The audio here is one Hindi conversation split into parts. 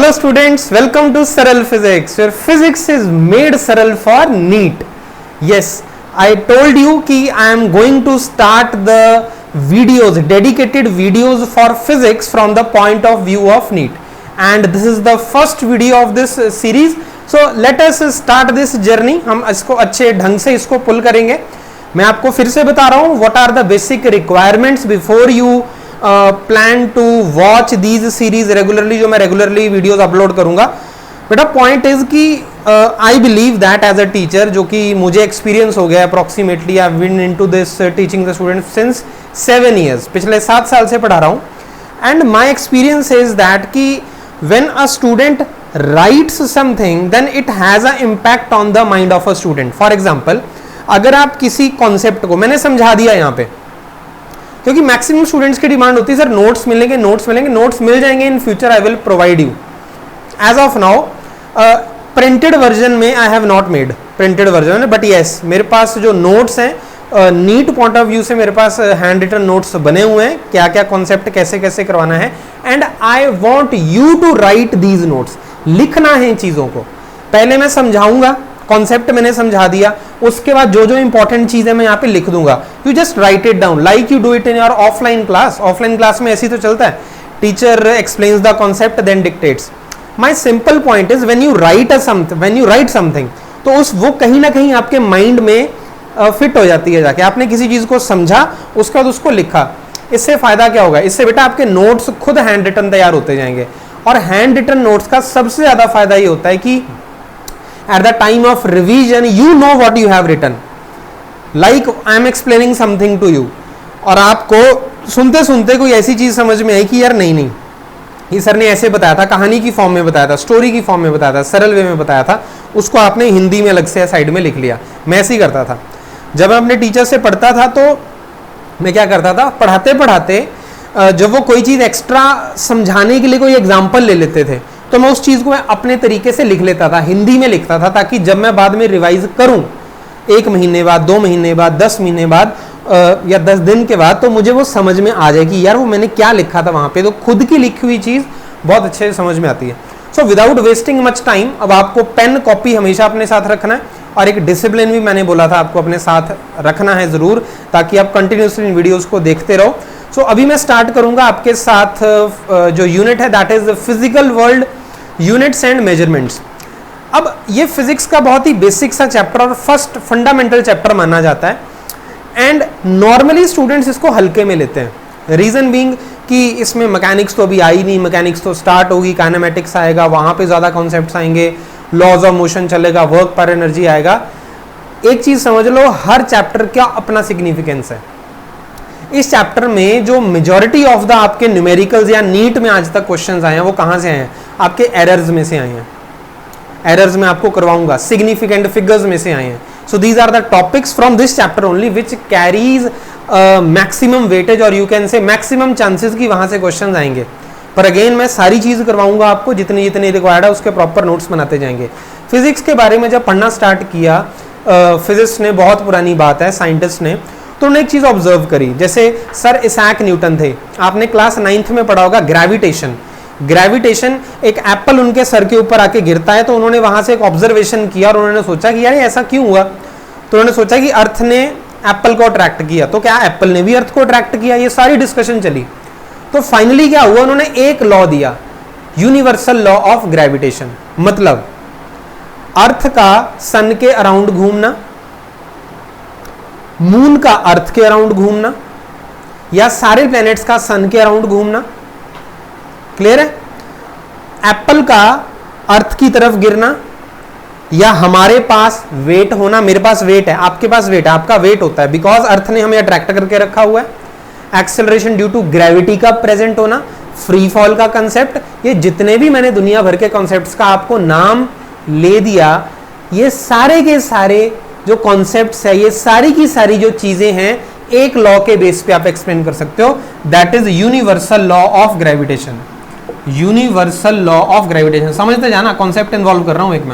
Hello students, welcome to Saral Physics, where physics is made Saral for NEET. Yes, I told you कि I am going to start the videos, dedicated videos for physics from the point of view of NEET, and this is the first video of this series. So let us start this journey. हम इसको अच्छे ढंग से इसको पुल करेंगे. मैं आपको फिर से बता रहा हूँ what are the basic requirements before you plan to watch these series regularly, जो मैं रेगुलरली वीडियोस अपलोड करूंगा. बेटा पॉइंट इज कि I believe that as a teacher, जो कि मुझे एक्सपीरियंस हो गया approximately, I been into this teaching the students since 7 years, पिछले 7 साल से पढ़ा रहा हूँ. And my experience is that कि when a student writes something then it has a impact on the mind of a student. For example, अगर आप किसी कॉन्सेप्ट को, मैंने समझा दिया यहाँ पे, क्योंकि मैक्सिमम स्टूडेंट्स की डिमांड होती है सर नोट्स मिलेंगे, नोट्स मिल जाएंगे in future, I will provide you. As of now printed version में I have not made printed version, but yes मेरे पास जो नोट्स हैं नीट पॉइंट ऑफ व्यू से मेरे पास हैंड रिटन नोट्स बने हुए हैं, क्या क्या कॉन्सेप्ट कैसे कैसे करवाना है. And I want you to write these notes. लिखना है इन चीज़ों को. पहले मैं समझाऊंगा, कॉन्सेप्ट मैंने समझा दिया, उसके बाद जो जो इंपॉर्टेंट चीजें मैं यहाँ पे लिख दूंगा. You just write it down like you do it in your offline class. Offline class में ऐसी तो चलता है, teacher explains the concept then dictates. My simple point is when you write something, तो उस वो कहीं ना कहीं आपके माइंड में फिट हो जाती है. जाके आपने किसी चीज को समझा, उसके बाद उसको लिखा. इससे फायदा क्या होगा? इससे बेटा आपके नोट्स खुद हैंड रिटन तैयार होते जाएंगे. और हैंड रिटन नोट्स का सबसे ज्यादा फायदा ये होता है कि at the time of revision you know what you have written, like I am explaining something to you, और आपको सुनते सुनते कोई ऐसी चीज समझ में आई कि यार नहीं ये सर ने ऐसे बताया था, कहानी की फॉर्म में बताया था, स्टोरी की फॉर्म में बताया था, सरल वे में बताया था, उसको आपने हिंदी में अलग से साइड में लिख लिया. मैं ऐसे ही करता था जब मैं अपने टीचर से पढ़ता था. तो मैं क्या करता था, पढ़ाते पढ़ाते जब वो कोई चीज़ एक्स्ट्रा समझाने के लिए कोई एग्जाम्पल ले लेते थे, तो मैं उस चीज़ को मैं अपने तरीके से लिख लेता था, हिंदी में लिखता था, ताकि जब मैं बाद में रिवाइज करूं 1 महीने बाद, 2 महीने बाद, 10 महीने बाद या 10 दिन के बाद, तो मुझे वो समझ में आ जाए कि यार वो मैंने क्या लिखा था वहाँ पे. तो खुद की लिखी हुई चीज़ बहुत अच्छे से समझ में आती है. So without wasting much time, अब आपको पेन कॉपी हमेशा अपने साथ रखना है, और एक डिसिप्लिन भी मैंने बोला था आपको अपने साथ रखना है ज़रूर, ताकि आप कंटिन्यूसली इन वीडियोज़ को देखते रहो. सो अभी मैं स्टार्ट करूँगा आपके साथ जो यूनिट है, that is physical world units and measurements. अब ये फिजिक्स का बहुत ही बेसिक सा चैप्टर और फर्स्ट फंडामेंटल चैप्टर माना जाता है. एंड नॉर्मली स्टूडेंट्स इसको हल्के में लेते हैं. रीजन बीइंग कि इसमें मैकेनिक्स तो अभी आई नहीं, मैकेनिक्स तो स्टार्ट होगी, काइनेमेटिक्स आएगा, वहाँ पे ज़्यादा कॉन्सेप्ट्स आएंगे, लॉज ऑफ मोशन चलेगा, वर्क पर एनर्जी आएगा. एक चीज़ समझ लो, हर चैप्टर का अपना सिग्निफिकेंस है. इस चैप्टर में जो मेजॉरिटी ऑफ द आपके न्यूमेरिकल्स या नीट में आज तक क्वेश्चंस आए हैं, वो कहाँ से आए हैं? आपके एरर्स में से आए हैं. एरर्स में आपको करवाऊंगा, सिग्निफिकेंट फिगर्स में से आए हैं. So these are the topics from this chapter only which carries maximum weightage, और you can say maximum chances कि वहां से क्वेश्चंस आएंगे. पर अगेन मैं सारी चीज करवाऊंगा आपको, जितनी जितनी रिक्वायर्ड है उसके प्रॉपर नोट्स बनाते जाएंगे. फिजिक्स के बारे में जब पढ़ना स्टार्ट किया फिजिक्स ने, बहुत पुरानी बात है, साइंटिस्ट ने, तो उन्होंने एक चीज ऑब्जर्व करी. जैसे सर इसैक न्यूटन थे, आपने क्लास 9th में पढ़ा होगा ग्रेविटेशन. ग्रेविटेशन, एक एप्पल उनके सर के ऊपर आके गिरता है, तो उन्होंने वहां से एक ऑब्जर्वेशन किया और उन्होंने सोचा कि यार ऐसा क्यों हुआ. तो उन्होंने सोचा कि अर्थ ने एप्पल को अट्रैक्ट किया, तो क्या एप्पल ने भी अर्थ को अट्रैक्ट किया. ये सारी डिस्कशन चली. तो फाइनली क्या हुआ, उन्होंने एक लॉ दिया, यूनिवर्सल लॉ ऑफ ग्रेविटेशन. मतलब अर्थ का सन के अराउंड घूमना, मून का अर्थ के अराउंड घूमना, या सारे प्लैनेट्स का सन के अराउंड घूमना. क्लियर है? एप्पल का अर्थ की तरफ गिरना, या हमारे पास वेट होना, मेरे पास वेट है, आपके पास वेट है, आपका वेट होता है बिकॉज अर्थ ने हमें अट्रैक्ट करके रखा हुआ है. एक्सेलरेशन ड्यू टू ग्रेविटी का प्रेजेंट होना, फ्री फॉल का कंसेप्ट, ये जितने भी मैंने दुनिया भर के कॉन्सेप्ट्स का आपको नाम ले दिया, ये सारे के सारे जो कॉन्सेप्ट्स है, ये सारी की सारी जो चीजें हैं, एक लॉ के बेस पे आप एक्सप्लेन कर सकते हो, that is universal law of gravitation. Universal law of gravitation समझते जाना, कॉन्सेप्ट इन्वॉल्व कर रहा हूं एक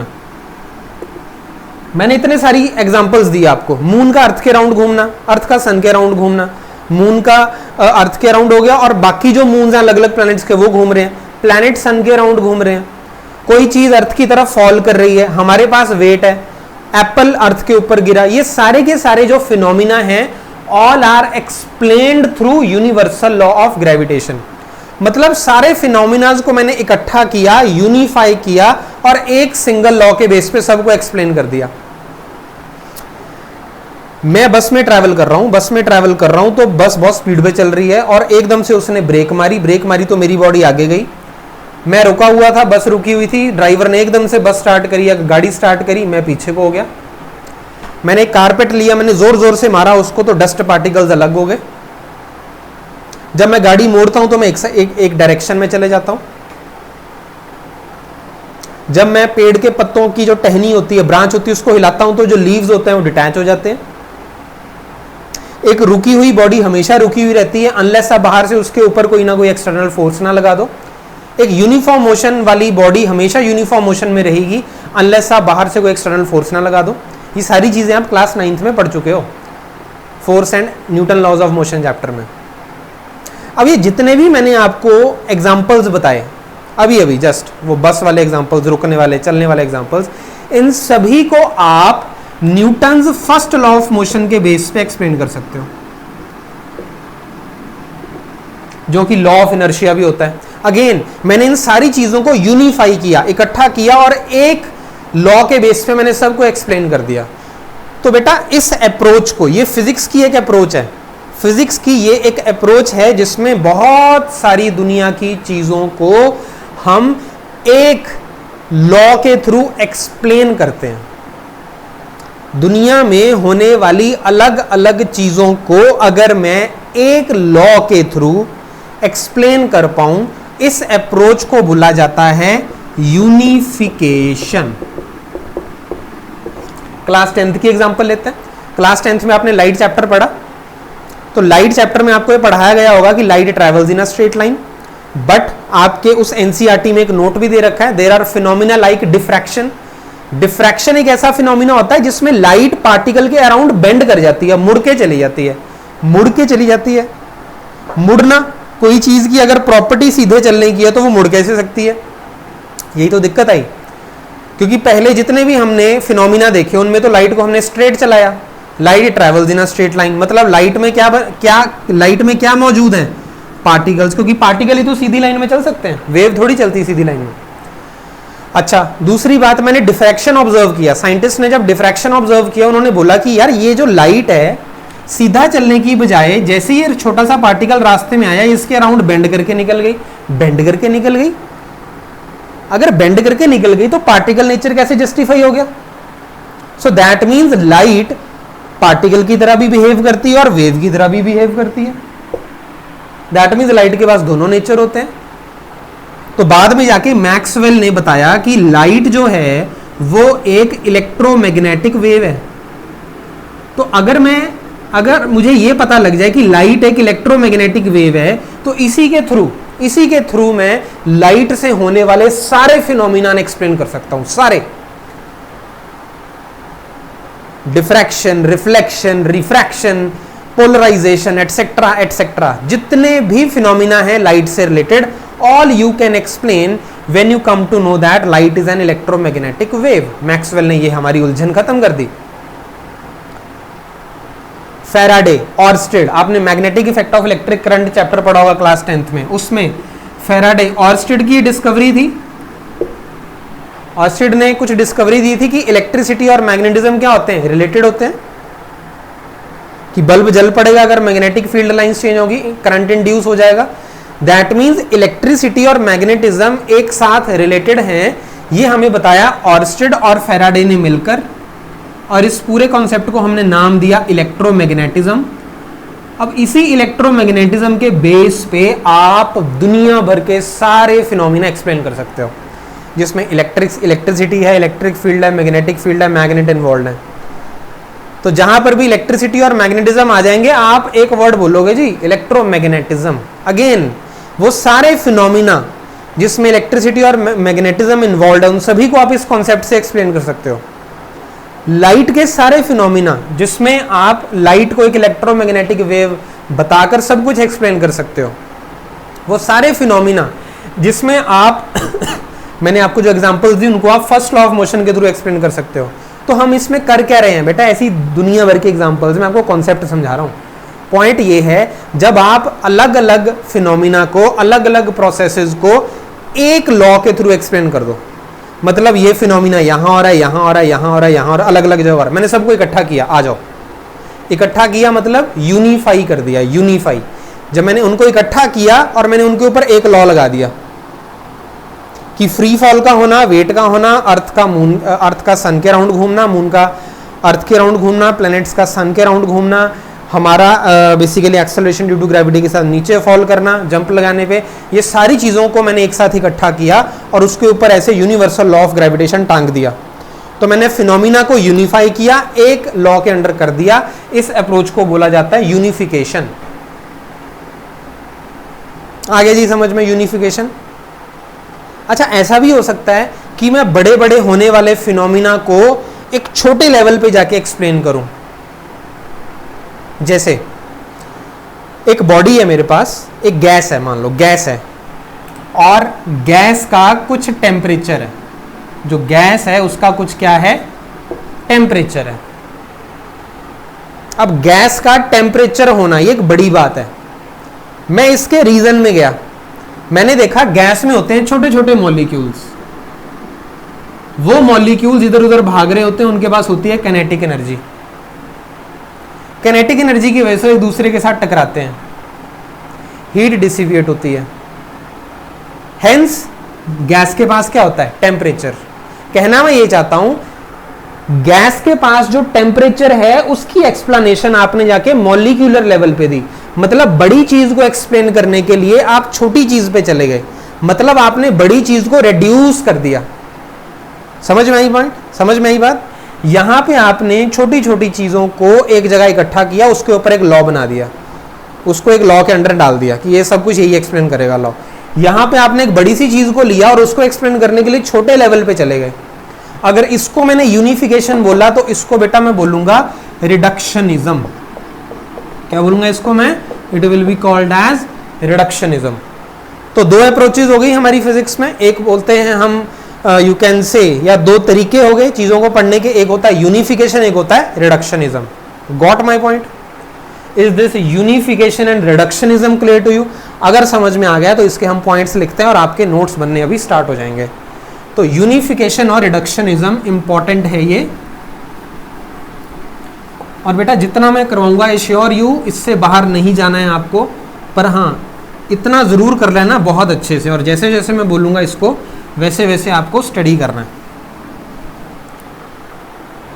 मैंने इतने सारी एग्जांपल्स दी आपको. मून का अर्थ के राउंड घूमना, अर्थ का सन के राउंड घूमना, मून का अर्थ के राउंड हो गया, और बाकी जो मून्स हैं अलग अलग प्लैनेट्स के वो घूम रहे हैं, प्लैनेट सन के राउंड घूम रहे हैं. कोई चीज अर्थ की तरफ फॉल कर रही है, हमारे पास वेट है, एप्पल अर्थ के ऊपर गिरा, ये सारे के सारे जो फिनोमिना हैं all are explained through universal law of gravitation. मतलब सारे फिनोमिनाज को मैंने इकट्ठा किया, यूनिफाई किया और एक सिंगल लॉ के बेस पे सबको एक्सप्लेन कर दिया। मैं बस में ट्रैवल कर रहा हूं तो बस बहुत स्पीड पे चल रही है और एकदम से उसने ब्रेक मारी तो मेरी बॉडी आगे गई। मैं रुका हुआ था, बस रुकी हुई थी, ड्राइवर ने एकदम से बस स्टार्ट करी या गाड़ी स्टार्ट करी, मैं पीछे को हो गया। मैंने एक कारपेट लिया, मैंने जोर जोर से मारा उसको तो डस्ट पार्टिकल्स अलग हो गए। जब मैं गाड़ी मोड़ता हूं तो मैं एक डायरेक्शन में चले जाता हूं। जब मैं पेड़ के पत्तों की जो टहनी होती है, ब्रांच होती है, उसको हिलाता हूं तो जो लीव्स होते हैं वो डिटैच हो जाते हैं। एक रुकी हुई बॉडी हमेशा रुकी हुई रहती है अनलेस आप बाहर से उसके ऊपर कोई ना कोई एक्सटर्नल फोर्स ना लगा दो। एक यूनिफॉर्म मोशन वाली बॉडी हमेशा यूनिफॉर्म मोशन में रहेगी अनलेस आप बाहर से कोई एक्सटर्नल फोर्स ना लगा दो। ये सारी चीजें आप क्लास 9th में पढ़ चुके हो, force and Newton laws of motion chapter में। अब ये जितने भी मैंने आपको एग्जाम्पल्स बताए अभी जस्ट, वो बस वाले एग्जाम्पल्स, रुकने वाले, चलने वाले एग्जाम्पल्स, इन सभी को आप Newton's first law of motion के बेस पे एक्सप्लेन कर सकते हो, जो कि लॉ ऑफ इनर्शिया भी होता है। अगेन मैंने इन सारी चीजों को यूनिफाई किया, इकट्ठा किया और एक लॉ के बेस पे मैंने सबको एक्सप्लेन कर दिया। तो बेटा इस अप्रोच को, ये फिजिक्स की एक अप्रोच है, फिजिक्स की ये एक अप्रोच है जिसमें बहुत सारी दुनिया की चीजों को हम एक लॉ के थ्रू एक्सप्लेन करते हैं। दुनिया में होने वाली अलग अलग चीजों को अगर मैं एक लॉ के थ्रू एक्सप्लेन कर पाऊं, इस अप्रोच को बोला जाता है यूनिफिकेशन। क्लास 10th की एग्जांपल लेते हैं। क्लास 10th में आपने लाइट चैप्टर पढ़ा, तो लाइट चैप्टर में आपको ये पढ़ाया गया होगा कि light travels in a straight line, but आपके उस एनसीईआरटी में एक नोट भी दे रखा है, there are phenomena like diffraction. Diffraction एक ऐसा फिनोमिना होता है जिसमें लाइट पार्टिकल के अराउंड बेंड कर जाती है, मुड़ के चली जाती है, मुड़ के चली जाती है। मुड़ना, कोई चीज की अगर प्रॉपर्टी सीधे चलने की है तो वो मुड़ कैसे सकती है? यही तो दिक्कत आई, क्योंकि पहले जितने भी हमने फिनोमिना देखे उनमें तो लाइट को हमने स्ट्रेट चलाया, light travels in a straight line. मतलब लाइट में क्या मौजूद है? पार्टिकल्स, क्योंकि पार्टिकल ही तो सीधी लाइन में चल सकते हैं, वेव थोड़ी चलती सीधी लाइन में। अच्छा, दूसरी बात, मैंने डिफ्रैक्शन ऑब्जर्व किया। साइंटिस्ट ने जब डिफ्रैक्शन ऑब्जर्व किया, उन्होंने बोला कि यार ये जो लाइट है सीधा चलने की बजाय जैसे ये छोटा सा पार्टिकल रास्ते में आया, इसके अराउंड बेंड करके निकल गई। अगर बेंड करके निकल गई तो पार्टिकल नेचर कैसे जस्टिफाई हो गया? So that means light particle की तरह भी बिहेव करती है और वेव की तरह भी बिहेव करती है। दैट मीन्स लाइट के पास दोनों नेचर होते हैं। तो बाद में जाके मैक्सवेल ने बताया कि लाइट जो है वो एक इलेक्ट्रोमैग्नेटिक वेव है। तो अगर मुझे ये पता लग जाए कि लाइट एक इलेक्ट्रोमैग्नेटिक वेव है, तो इसी के थ्रू मैं लाइट से होने वाले सारे फिनोमिना एक्सप्लेन कर सकता हूं, सारे। Diffraction, reflection, refraction, polarisation, et cetera et cetera, जितने भी फिनोमिना है लाइट से related, all you can explain when you come to know that light is an electromagnetic wave। Maxwell ने ये हमारी उलझन खत्म कर दी। फैराडे, ऑर्स्टेड, आपने magnetic effect of electric current chapter पढ़ा होगा क्लास 10th में, उसमें फैराडे, ऑर्स्टेड की डिस्कवरी थी। ऑर्स्टेड ने कुछ डिस्कवरी दी थी कि इलेक्ट्रिसिटी और मैग्नेटिज्म क्या होते हैं, रिलेटेड होते हैं, कि बल्ब जल पड़ेगा अगर मैग्नेटिक फील्ड लाइंस चेंज होगी, करंट इंड्यूस हो जाएगा। दैट मीन्स इलेक्ट्रिसिटी और मैग्नेटिज्म एक साथ रिलेटेड हैं। ये हमें बताया ऑर्स्टेड और फैराडे ने मिलकर, और इस पूरे कॉन्सेप्ट को हमने नाम दिया इलेक्ट्रोमैग्नेटिज्म। अब इसी इलेक्ट्रोमैग्नेटिज्म के बेस पे आप दुनिया भर के सारे फिनोमिना एक्सप्लेन कर सकते हो, जिसमें इलेक्ट्रिसिटी है, इलेक्ट्रिक फील्ड है, मैग्नेटिक फील्ड है, मैग्नेट इन्वॉल्व है। तो जहां पर भी इलेक्ट्रिसिटी और मैग्नेटिज्म आ जाएंगे, आप एक वर्ड बोलोगे जी, इलेक्ट्रोमैग्नेटिज्म। अगेन वो सारे फिनोमिना जिसमें इलेक्ट्रिसिटी और मैग्नेटिज्म इन्वॉल्व है, उन सभी को आप इस कॉन्सेप्ट से एक्सप्लेन कर सकते हो। लाइट के सारे फिनोमिना जिसमें आप लाइट को एक इलेक्ट्रोमैग्नेटिक वेव बताकर सब कुछ एक्सप्लेन कर सकते हो, वो सारे फिनोमिना जिसमें आप मैंने आपको जो एग्जांपल्स दी उनको आप फर्स्ट लॉ ऑफ मोशन के थ्रू एक्सप्लेन कर सकते हो। तो हम इसमें कर क्या रहे हैं बेटा, ऐसी दुनिया भर के एग्जांपल्स में आपको कॉन्सेप्ट समझा रहा हूँ। पॉइंट ये है, जब आप अलग अलग फिनोमिना को, अलग अलग प्रोसेसेस को एक लॉ के थ्रू एक्सप्लेन कर दो, मतलब ये फिनोमिना यहां हो रहा है, यहां हो रहा है, यहां हो रहा है, यहां हो रहा है, अलग अलग जगह हो रहा है, मैंने सबको इकट्ठा किया, आ जाओ, इकट्ठा किया मतलब यूनिफाई कर दिया, यूनिफाई। जब मैंने उनको इकट्ठा किया और मैंने उनके ऊपर एक लॉ लगा दिया कि फ्री फॉल का होना, वेट का होना, अर्थ का सन के राउंड घूमना, मून का अर्थ के राउंड घूमना, प्लैनेट्स का सन के राउंड घूमना, हमारा basically acceleration due to gravity के साथ नीचे फॉल करना जंप लगाने पे, ये सारी चीज़ों को मैंने एक साथ इकट्ठा किया और उसके ऊपर ऐसे यूनिवर्सल लॉ ऑफ ग्रेविटेशन टांग दिया। तो मैंने फिनोमिना को यूनिफाई किया, एक लॉ के अंडर कर दिया। इस अप्रोच को बोला जाता है यूनिफिकेशन। आगे जी समझ में यूनिफिकेशन। अच्छा, ऐसा भी हो सकता है कि मैं बड़े बड़े होने वाले फिनोमिना को एक छोटे लेवल पे जाके एक्सप्लेन करूं। जैसे एक बॉडी है मेरे पास, एक गैस है, मान लो गैस है, और गैस का कुछ टेम्परेचर है, जो गैस है उसका कुछ क्या है, टेम्परेचर है। अब गैस का टेम्परेचर होना ये एक बड़ी बात है। मैं इसके रीजन में गया, मैंने देखा गैस में होते हैं छोटे छोटे मॉलिक्यूल्स, वो मॉलिक्यूल्स इधर उधर भाग रहे होते हैं, उनके पास होती है काइनेटिक एनर्जी। काइनेटिक एनर्जी की वजह से एक दूसरे के साथ टकराते हैं, हीट डिसिपिएट होती है, हेंस गैस के पास क्या होता है, टेम्परेचर। कहना मैं ये चाहता हूं, गैस के पास जो टेम्परेचर है उसकी एक्सप्लेनेशन आपने जाके मॉलिक्यूलर लेवल पे दी। मतलब बड़ी चीज को एक्सप्लेन करने के लिए आप छोटी चीज पे चले गए, मतलब आपने बड़ी चीज को रिड्यूस कर दिया। समझ में आई पॉइंट, समझ में आई बात। यहां पे आपने छोटी छोटी चीजों को एक जगह इकट्ठा किया, उसके ऊपर एक लॉ बना दिया, उसको एक लॉ के अंडर डाल दिया कि ये सब कुछ यही एक्सप्लेन करेगा लॉ। यहां पे आपने एक बड़ी सी चीज को लिया और उसको एक्सप्लेन करने के लिए छोटे लेवल पे चले गए। अगर इसको मैंने यूनिफिकेशन बोला तो इसको बेटा मैं बोलूंगा रिडक्शनिज्म। क्या बोलूंगा इसको मैं, it will be called as reductionism. तो दो अप्रोचेज हो गई हमारी फिजिक्स में, एक बोलते हैं हम यू कैन से, या दो तरीके हो गए चीजों को पढ़ने के, एक होता है यूनिफिकेशन, एक होता है reductionism. Got my point? Is this unification and reductionism clear to you? अगर समझ में आ गया तो इसके हम पॉइंट्स लिखते हैं और आपके नोट्स बनने अभी स्टार्ट हो जाएंगे। तो यूनिफिकेशन और रिडक्शनिज्म इंपॉर्टेंट है ये, और बेटा जितना मैं करवाऊंगा आई श्योर यू इससे बाहर नहीं जाना है आपको, पर हाँ इतना जरूर कर लेना बहुत अच्छे से, और जैसे जैसे मैं बोलूंगा इसको वैसे वैसे आपको स्टडी करना है।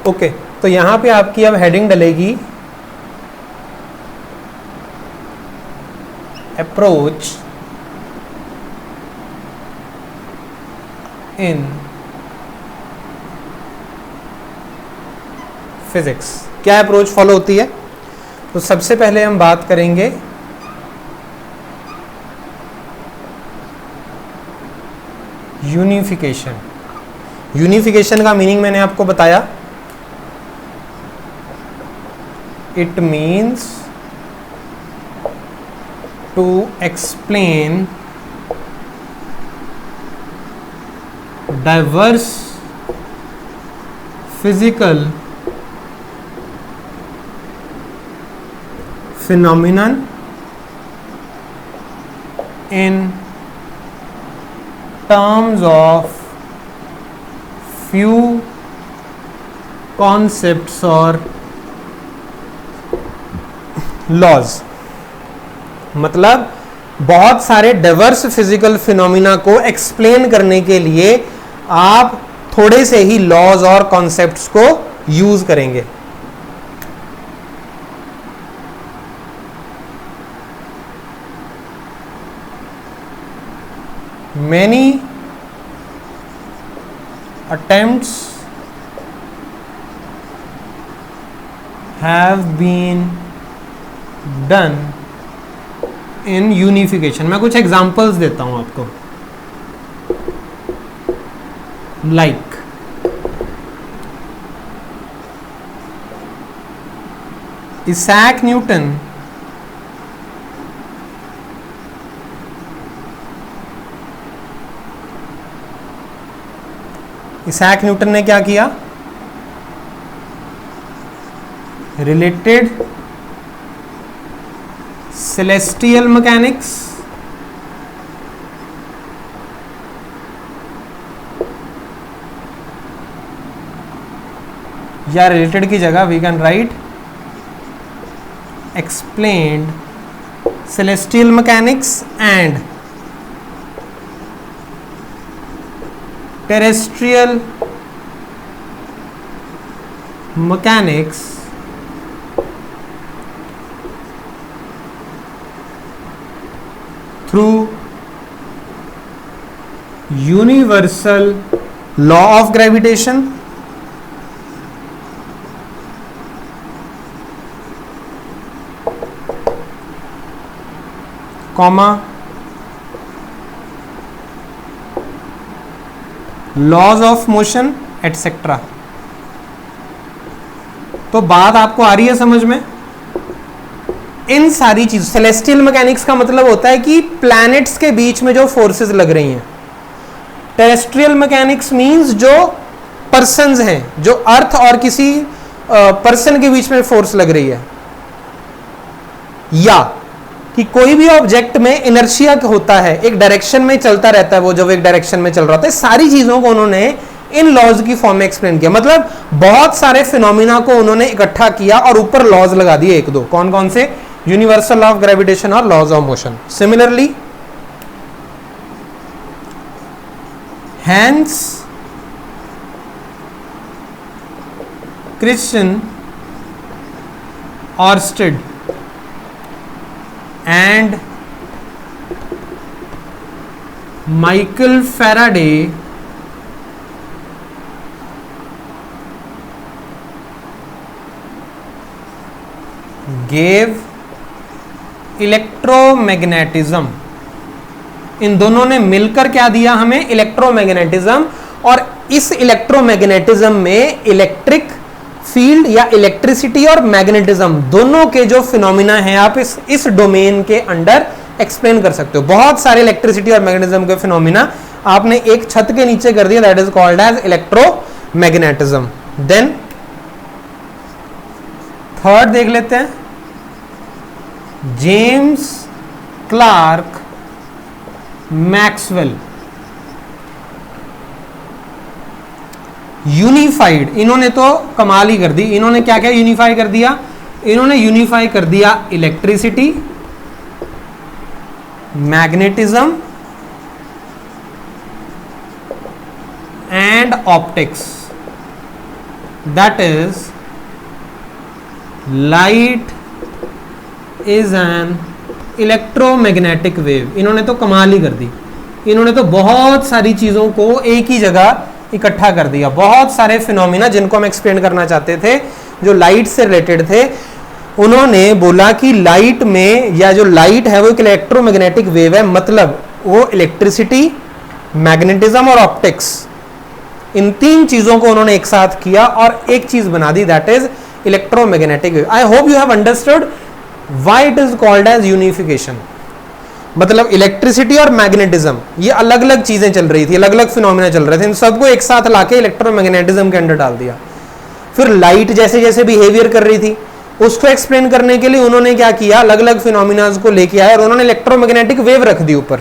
ओके, तो यहां पे आपकी अब हेडिंग डलेगी अप्रोच इन फिजिक्स। क्या अप्रोच फॉलो होती है? तो सबसे पहले हम बात करेंगे यूनिफिकेशन। यूनिफिकेशन का मीनिंग मैंने आपको बताया, it means to explain diverse physical phenomenon in terms of few concepts or laws। मतलब बहुत सारे डाइवर्स फिजिकल फिनोमिना को एक्सप्लेन करने के लिए आप थोड़े से ही लॉज और कॉन्सेप्ट्स को यूज करेंगे। Many attempts have been done in unification। मैं कुछ एग्जांपल्स देता हूं आपको, like Isaac Newton Isaac Newton ने क्या किया? रिलेटेड सेलेस्टियल मैकेनिक्स या रिलेटेड की जगह we can write explained celestial mechanics and terrestrial mechanics through universal law of gravitation comma laws of motion et cetera. तो बात आपको आ रही है समझ में? इन सारी चीज, सेलेस्टियल मैकेनिक्स का मतलब होता है कि प्लैनेट्स के बीच में जो फोर्सेस लग रही हैं। टेरेस्ट्रियल मैकेनिक्स मींस जो पर्सन्स हैं, जो अर्थ और किसी पर्सन के बीच में फोर्स लग रही है, या कि कोई भी ऑब्जेक्ट में इनर्शिया होता है, एक डायरेक्शन में चलता रहता है, वो जब एक डायरेक्शन में चल रहा होता है। सारी चीजों को उन्होंने इन लॉज की फॉर्म में एक्सप्लेन किया। मतलब बहुत सारे फिनोमिना को उन्होंने इकट्ठा किया और ऊपर लॉज लगा दिए एक दो। कौन कौन से? यूनिवर्सल लॉ ऑफ ग्रेविटेशन और laws of motion. Similarly Hans Christian Oersted and Michael Faraday gave electromagnetism. इन दोनों ने मिलकर क्या दिया हमें? इलेक्ट्रोमैग्नेटिज्म। और इस इलेक्ट्रोमैग्नेटिज्म में इलेक्ट्रिक फील्ड या इलेक्ट्रिसिटी और मैग्नेटिज्म दोनों के जो फिनोमिना हैं आप इस डोमेन के अंडर एक्सप्लेन कर सकते हो। बहुत सारे इलेक्ट्रिसिटी और मैग्नेटिज्म के फिनोमिना आपने एक छत के नीचे कर दिया, that is called as electromagnetism. Then third देख लेते हैं, जेम्स क्लार्क मैक्सवेल। यूनिफाइड, इन्होंने तो कमाल ही कर दी। इन्होंने क्या क्या यूनिफाई कर दिया? इन्होंने यूनिफाई कर दिया electricity, magnetism and optics. That is light is an electromagnetic wave. इन्होंने तो कमाल ही कर दी। इन्होंने तो बहुत सारी चीजों को एक ही जगह इकट्ठा कर दिया। बहुत सारे फिनोमिना जिनको हम एक्सप्लेन करना चाहते थे, जो लाइट से रिलेटेड थे, उन्होंने बोला कि लाइट में, या जो लाइट है वो एक इलेक्ट्रोमैग्नेटिक वेव है, मतलब वो इलेक्ट्रिसिटी, मैग्नेटिज्म और ऑप्टिक्स, इन तीन चीजों को उन्होंने एक साथ किया और एक चीज बना दी, that is electromagnetic wave. I hope you have understood why it is called as unification. मतलब इलेक्ट्रिसिटी और मैग्नेटिज्म ये अलग अलग चीजें चल रही थी, अलग अलग फिनोमिना चल रहे थे, इन सबको एक साथ लाके इलेक्ट्रोमैग्नेटिज्म के अंदर डाल दिया। फिर लाइट जैसे जैसे बिहेवियर कर रही थी उसको एक्सप्लेन करने के लिए उन्होंने क्या किया, अलग अलग फिनोमिना को लेके आए और उन्होंने इलेक्ट्रोमैग्नेटिक वेव रख दी ऊपर,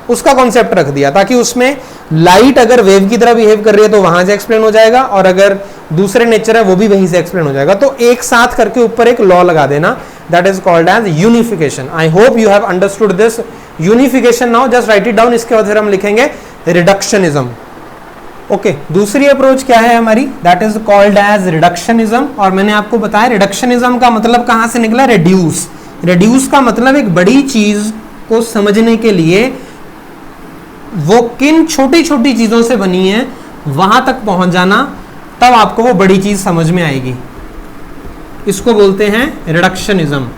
उसका कॉन्सेप्ट रख दिया, ताकि उसमें लाइट अगर वेव की तरह बिहेव कर रही है तो वहां से एक्सप्लेन हो जाएगा, और अगर दूसरे नेचर है वो भी वहीं से एक्सप्लेन हो जाएगा। तो एक साथ करके ऊपर एक लॉ लगा देना, that is called as unification. I hope you have understood this unification now, just write it down. इसके बाद फिर हम लिखेंगे रिडक्शनिज्म। ओके, दूसरी अप्रोच क्या है हमारी, that is called as reductionism. और मैंने आपको बताया रिडक्शनिज्म का मतलब कहां से निकला, रिड्यूस। रिड्यूस का मतलब एक बड़ी चीज को समझने के लिए वो किन छोटी छोटी चीजों से बनी है वहां तक पहुंच जाना, तब आपको वो बड़ी चीज समझ में आएगी। इसको बोलते हैं रिडक्शनिज्म।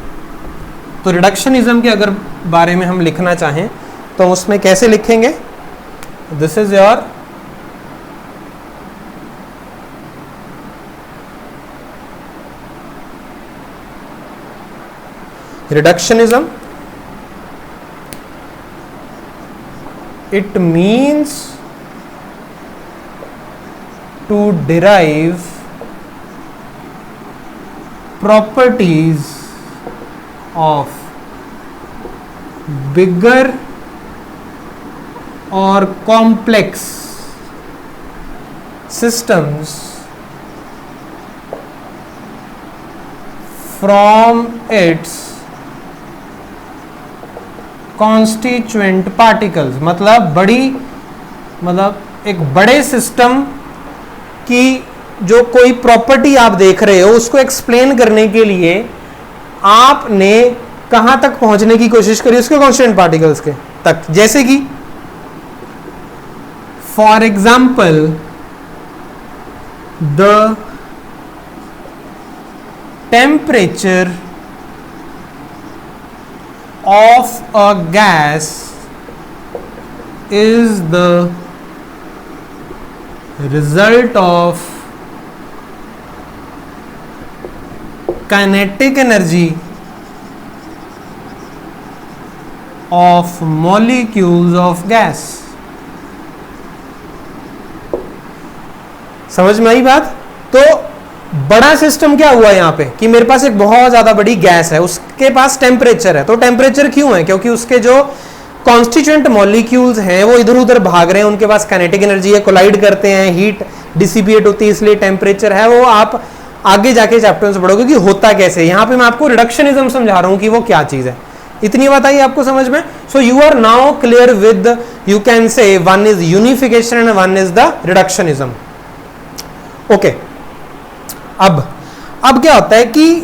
तो रिडक्शनिज्म के अगर बारे में हम लिखना चाहें तो उसमें कैसे लिखेंगे, this is your reductionism. It means to derive properties of bigger or complex systems from its constituent particles। मतलब एक बड़े सिस्टम की जो कोई प्रॉपर्टी आप देख रहे हो उसको एक्सप्लेन करने के लिए आपने कहां तक पहुंचने की कोशिश करी, उसके कॉन्स्टिट्यूएंट पार्टिकल्स के तक। जैसे कि for example the temperature of a gas is the result of kinetic energy of molecules of gas। समझ में आई बात? तो बड़ा सिस्टम क्या हुआ यहां पे कि मेरे पास एक बहुत ज्यादा बड़ी गैस है, उसके पास टेम्परेचर है। तो टेम्परेचर क्यों है? क्योंकि उसके जो कॉन्स्टिट्यूएंट मॉलिक्यूल्स हैं वो इधर उधर भाग रहे हैं, उनके पास काइनेटिक एनर्जी है, कोलाइड करते हैं, हीट डिसिपेट होती है, इसलिए टेम्परेचर है। वो आप आगे जाके चैप्टर से पढ़ोगे कि होता कैसे। यहां पे मैं आपको रिडक्शनिज्म समझा रहा हूं कि वो क्या चीज है। इतनी बात आई आपको समझ में? So you are now clear with, you can say one is unification and one is the reductionism. Okay, अब क्या होता है कि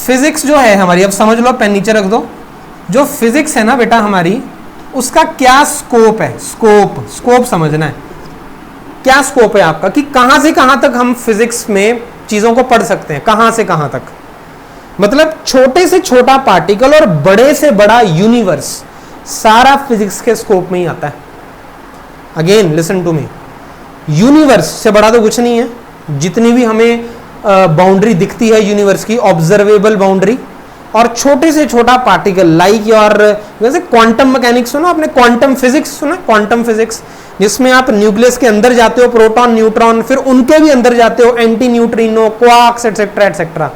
फिजिक्स जो है हमारी, अब समझ लो, पेन नीचे रख दो। जो फिजिक्स है ना बेटा हमारी, उसका क्या स्कोप है? स्कोप समझना है। क्या स्कोप है आपका कि कहां से कहां तक हम फिजिक्स में चीजों को पढ़ सकते हैं, कहां से कहां तक। मतलब छोटे से छोटा पार्टिकल और बड़े से बड़ा यूनिवर्स, सारा फिजिक्स के स्कोप में ही आता है। Again listen to me, universe से बड़ा तो कुछ नहीं है। जितनी भी हमें बाउंड्री दिखती है यूनिवर्स की, ऑब्जर्वेबल बाउंड्री, और छोटे से छोटा पार्टिकल लाइक योर, वैसे क्वांटम मैकेनिक्स सुना आपने, क्वांटम फिजिक्स सुना, क्वांटम फिजिक्स, जिसमें आप न्यूक्लियस के अंदर जाते हो, प्रोटॉन न्यूट्रॉन, फिर उनके भी अंदर जाते हो, anti neutrino, quarks etcetera etcetera.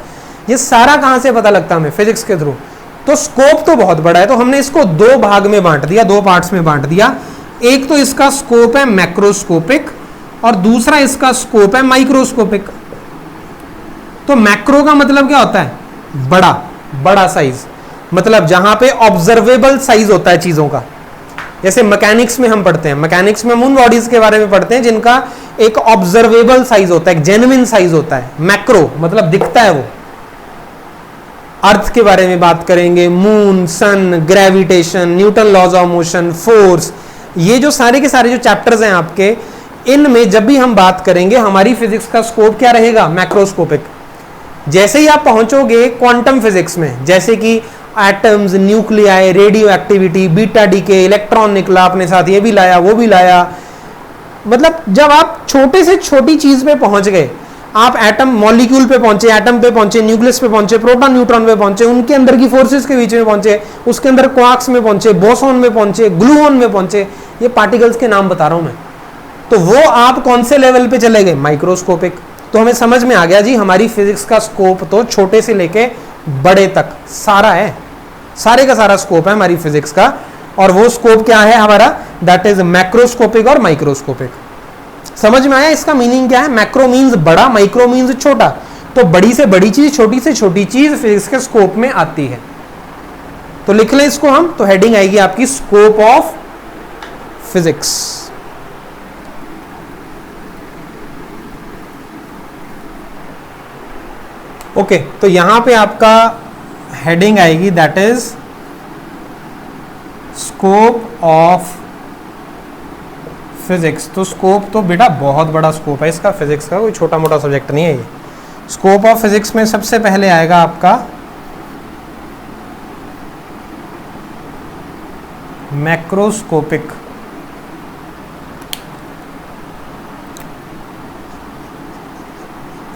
ये सारा कहां से पता लगता है हमें? फिजिक्स के थ्रू। तो स्कोप तो बहुत बड़ा है। तो हमने इसको दो भाग में बांट दिया, दो पार्ट्स में बांट दिया। एक तो इसका स्कोप है मैक्रोस्कोपिक और दूसरा इसका स्कोप है माइक्रोस्कोपिक। तो मैक्रो का मतलब क्या होता है? बड़ा साइज, मतलब जहां पे ऑब्जर्वेबल साइज होता है चीजों का। जैसे मैकेनिक्स में हम पढ़ते हैं, मैकेनिक्स में हम उन बॉडीज के बारे में पढ़ते हैं जिनका एक ऑब्जर्वेबल साइज होता है, एक जेन्युइन साइज होता है। मैक्रो मतलब दिखता है वो। अर्थ के बारे में बात करेंगे, moon, sun, gravitation, Newton laws of motion, force, ये जो सारे के सारे जो चैप्टर्स हैं आपके, इनमें जब भी हम बात करेंगे हमारी फिजिक्स का स्कोप क्या रहेगा? मैक्रोस्कोपिक। जैसे ही आप पहुंचोगे क्वांटम फिजिक्स में, जैसे कि atoms, nuclei, radio activity, beta decay, electron निकला अपने साथ, ये भी लाया वो भी लाया, मतलब जब आप छोटे से छोटी चीज पे पहुंच गए, आप एटम मॉलिक्यूल पे पहुंचे, एटम पे पहुंचे, न्यूक्लियस पे पहुंचे, प्रोटॉन न्यूट्रॉन पे पहुंचे, उनके अंदर की फोर्सेस के बीच में पहुंचे, उसके अंदर क्वार्क्स में पहुंचे, बोसॉन में पहुंचे, ग्लूऑन में पहुंचे, ये पार्टिकल्स के नाम बता रहा हूं मैं। तो वो आप कौन से लेवल पे चले गए? माइक्रोस्कोपिक। तो हमें समझ में आ गया जी, हमारी फिजिक्स का स्कोप तो छोटे से लेके बड़े तक सारा है, सारे का सारा स्कोप है हमारी फिजिक्स का। और वो स्कोप क्या है हमारा? दैट इज मैक्रोस्कोपिक और माइक्रोस्कोपिक। समझ में आया इसका मीनिंग क्या है? मैक्रो मीन्स बड़ा, माइक्रो मीन्स छोटा। तो बड़ी से बड़ी चीज, छोटी से छोटी चीज फिजिक्स के स्कोप में आती है। तो लिख लें इसको हम, तो हेडिंग आएगी आपकी स्कोप ऑफ फिजिक्स। ओके, तो यहां पे आपका हेडिंग आएगी that is scope of physics. तो स्कोप तो बेटा बहुत बड़ा स्कोप है इसका, फिजिक्स का कोई छोटा मोटा सब्जेक्ट नहीं है ये। स्कोप ऑफ फिजिक्स में सबसे पहले आएगा आपका macroscopic.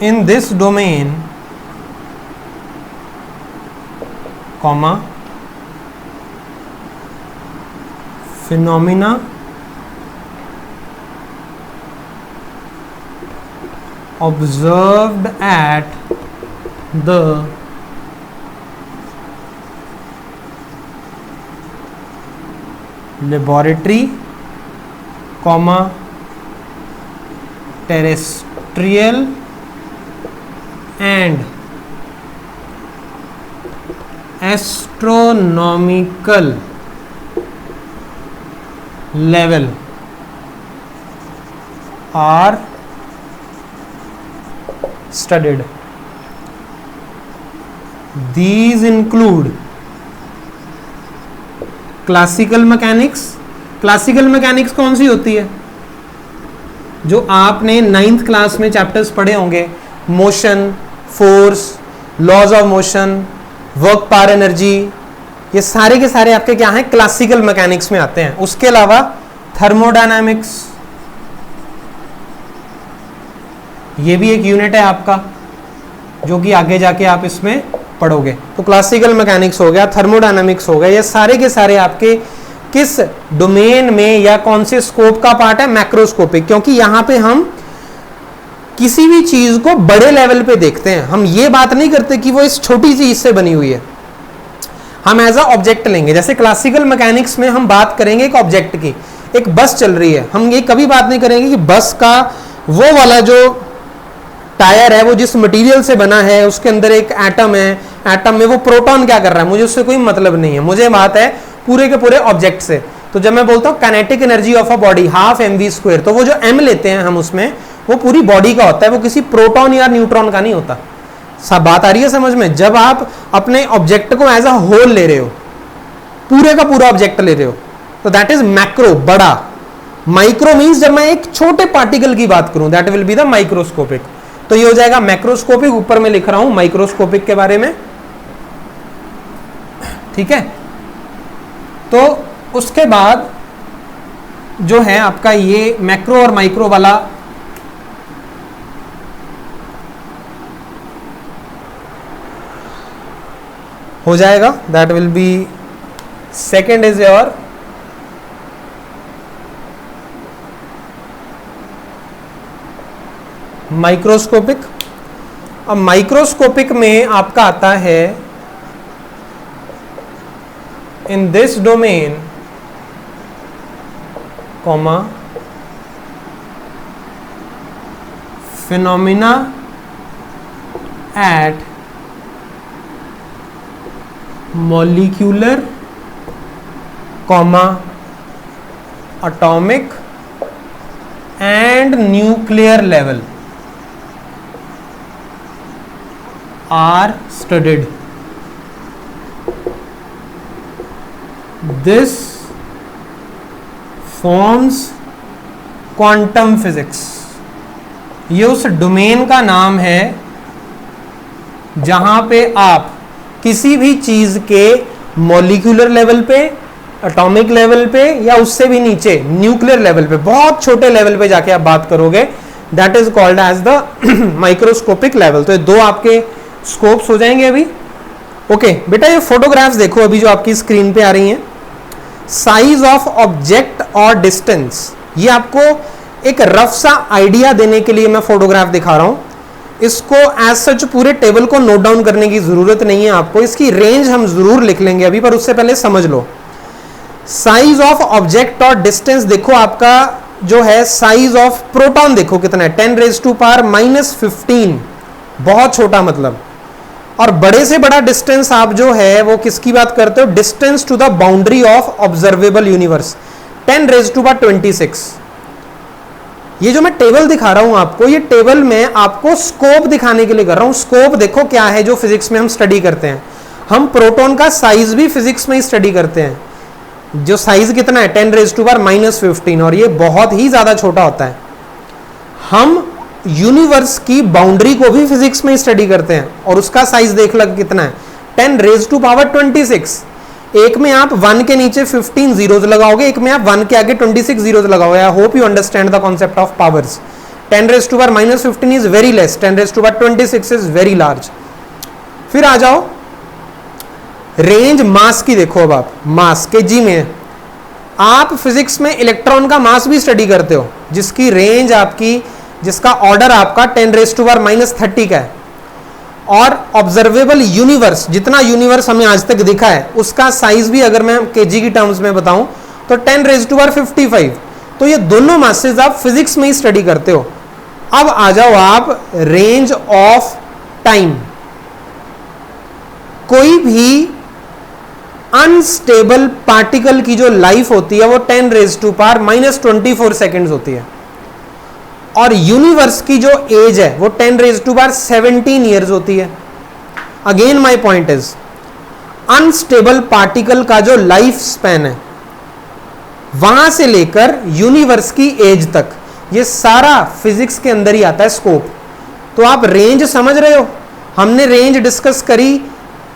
In this domain comma phenomena observed at the laboratory, terrestrial and astronomical level are studied. These include classical mechanics. Classical mechanics कौन सी होती है? जो आपने 9th क्लास में चैप्टर्स पढ़े होंगे, motion, force, laws of motion, work power energy, ये सारे के सारे आपके क्या हैं? क्लासिकल मैकेनिक्स में आते हैं. उसके अलावा थर्मोडायनामिक्स, ये भी एक यूनिट है आपका, जो कि आगे जाके आप इसमें पढ़ोगे. तो क्लासिकल मैकेनिक्स हो गया, थर्मोडायनामिक्स हो गया, ये सारे के सारे आपके किस डोमेन में या कौन से स्कोप का पार्ट है? मैक्रोस्कोपिक. क्योंकि यहां पे हम किसी भी चीज को बड़े लेवल पे देखते हैं. हम ये बात नहीं करते कि वो इस छोटी चीज से बनी हुई है. हम एज अ ऑब्जेक्ट लेंगे. जैसे क्लासिकल मैकेनिक्स में हम बात करेंगे एक ऑब्जेक्ट की, एक बस चल रही है, हम ये कभी बात नहीं करेंगे कि बस का वो वाला जो टायर है वो जिस मटेरियल से बना है उसके अंदर एक एटम है, एटम में वो प्रोटॉन क्या कर रहा है, मुझे उससे कोई मतलब नहीं है. मुझे बात है पूरे के पूरे ऑब्जेक्ट से. तो जब मैं बोलता हूँ kinetic energy of a body half mv², तो वो जो m लेते हैं हम उसमें, वो पूरी बॉडी का होता है, वो किसी प्रोटॉन या न्यूट्रॉन का नहीं होता. सब बात आ रही है समझ में? जब आप अपने ऑब्जेक्ट को एज अ होल ले रहे हो, पूरे का पूरा ऑब्जेक्ट ले रहे हो, तो दैट इज मैक्रो, बड़ा. माइक्रो मीन्स जब मैं एक छोटे पार्टिकल की बात करूं, that will be the microscopic. तो ये हो जाएगा मैक्रोस्कोपिक. ऊपर में लिख रहा हूं माइक्रोस्कोपिक के बारे में, ठीक है. तो उसके बाद जो है आपका ये मैक्रो और माइक्रो वाला हो जाएगा. That will be second is your microscopic. अब माइक्रोस्कोपिक में आपका आता है in this domain comma phenomena at molecular comma atomic and nuclear level are studied. This forms quantum physics. ये उस डोमेन का नाम है जहां पे आप किसी भी चीज के मॉलिक्यूलर लेवल पे, एटॉमिक लेवल पे या उससे भी नीचे न्यूक्लियर लेवल पे, बहुत छोटे लेवल पे जाके आप बात करोगे, that is called as the microscopic level. तो ये दो आपके स्कोप्स हो जाएंगे अभी. ओके बेटा, ये फोटोग्राफ्स देखो अभी जो आपकी स्क्रीन पे आ रही हैं. साइज ऑफ ऑब्जेक्ट और डिस्टेंस, ये आपको एक रफ सा आइडिया देने के लिए मैं फोटोग्राफ दिखा रहा हूं. इसको एज सच पूरे टेबल को नोट डाउन करने की जरूरत नहीं है आपको. इसकी रेंज हम जरूर लिख लेंगे अभी, पर उससे पहले समझ लो. साइज ऑफ ऑब्जेक्ट और डिस्टेंस देखो, आपका जो है साइज ऑफ प्रोटॉन देखो कितना है, 10⁻⁻15, बहुत छोटा मतलब. और बड़े से बड़ा डिस्टेंस आप जो है वो किसकी बात करते हो? Distance to the boundary of observable universe, 10⁻26. ये जो मैं टेबल दिखा रहा हूं आपको, ये टेबल में आपको स्कोप दिखाने के लिए कर रहा हूं. स्कोप देखो क्या है जो फिजिक्स में हम स्टडी करते हैं. हम प्रोटॉन का साइज भी फिजिक्स में ही स्टडी करते हैं. जो साइज कितना है? 10⁻⁻15, और ये बहुत ही ज्यादा छोटा होता है. हम यूनिवर्स की बाउंड्री को भी फिजिक्स में स्टडी करते हैं, और उसका साइज देख लग कितना है? 10⁻26. एक में आप 1 के नीचे 15 जीरोज लगाओगे, एक में आप 1 के आगे 26 जीरोज लगाओगे. आई hope you understand the concept of powers. 10⁻⁻15 is very less, 10⁻26 is very large. फिर आ जाओ रेंज मास की देखो. अब आप मास के जी में, आप फिजिक्स में इलेक्ट्रॉन का मास भी स्टडी करते हो, जिसकी रेंज आपकी जिसका ऑर्डर आपका 10⁻⁻³ का है, और ऑब्जर्वेबल यूनिवर्स, जितना यूनिवर्स हमें आज तक दिखा है उसका साइज भी अगर मैं केजी की टर्म्स में बताऊं तो 10⁻55। तो ये दोनों मासेस आप फिजिक्स में ही स्टडी करते हो। अब आ जाओ आप रेंज ऑफ टाइम। कोई भी अनस्टेबल पार्टिकल की जो लाइफ होती है वो 10⁻⁻24 सेकेंड्स होती है, और यूनिवर्स की जो एज है वो 10⁻17 ईयर्स होती है। Again my point is, unstable particle का जो लाइफ स्पैन है वहां से लेकर यूनिवर्स की एज तक, ये सारा फिजिक्स के अंदर ही आता है स्कोप। तो आप रेंज समझ रहे हो, हमने रेंज डिस्कस करी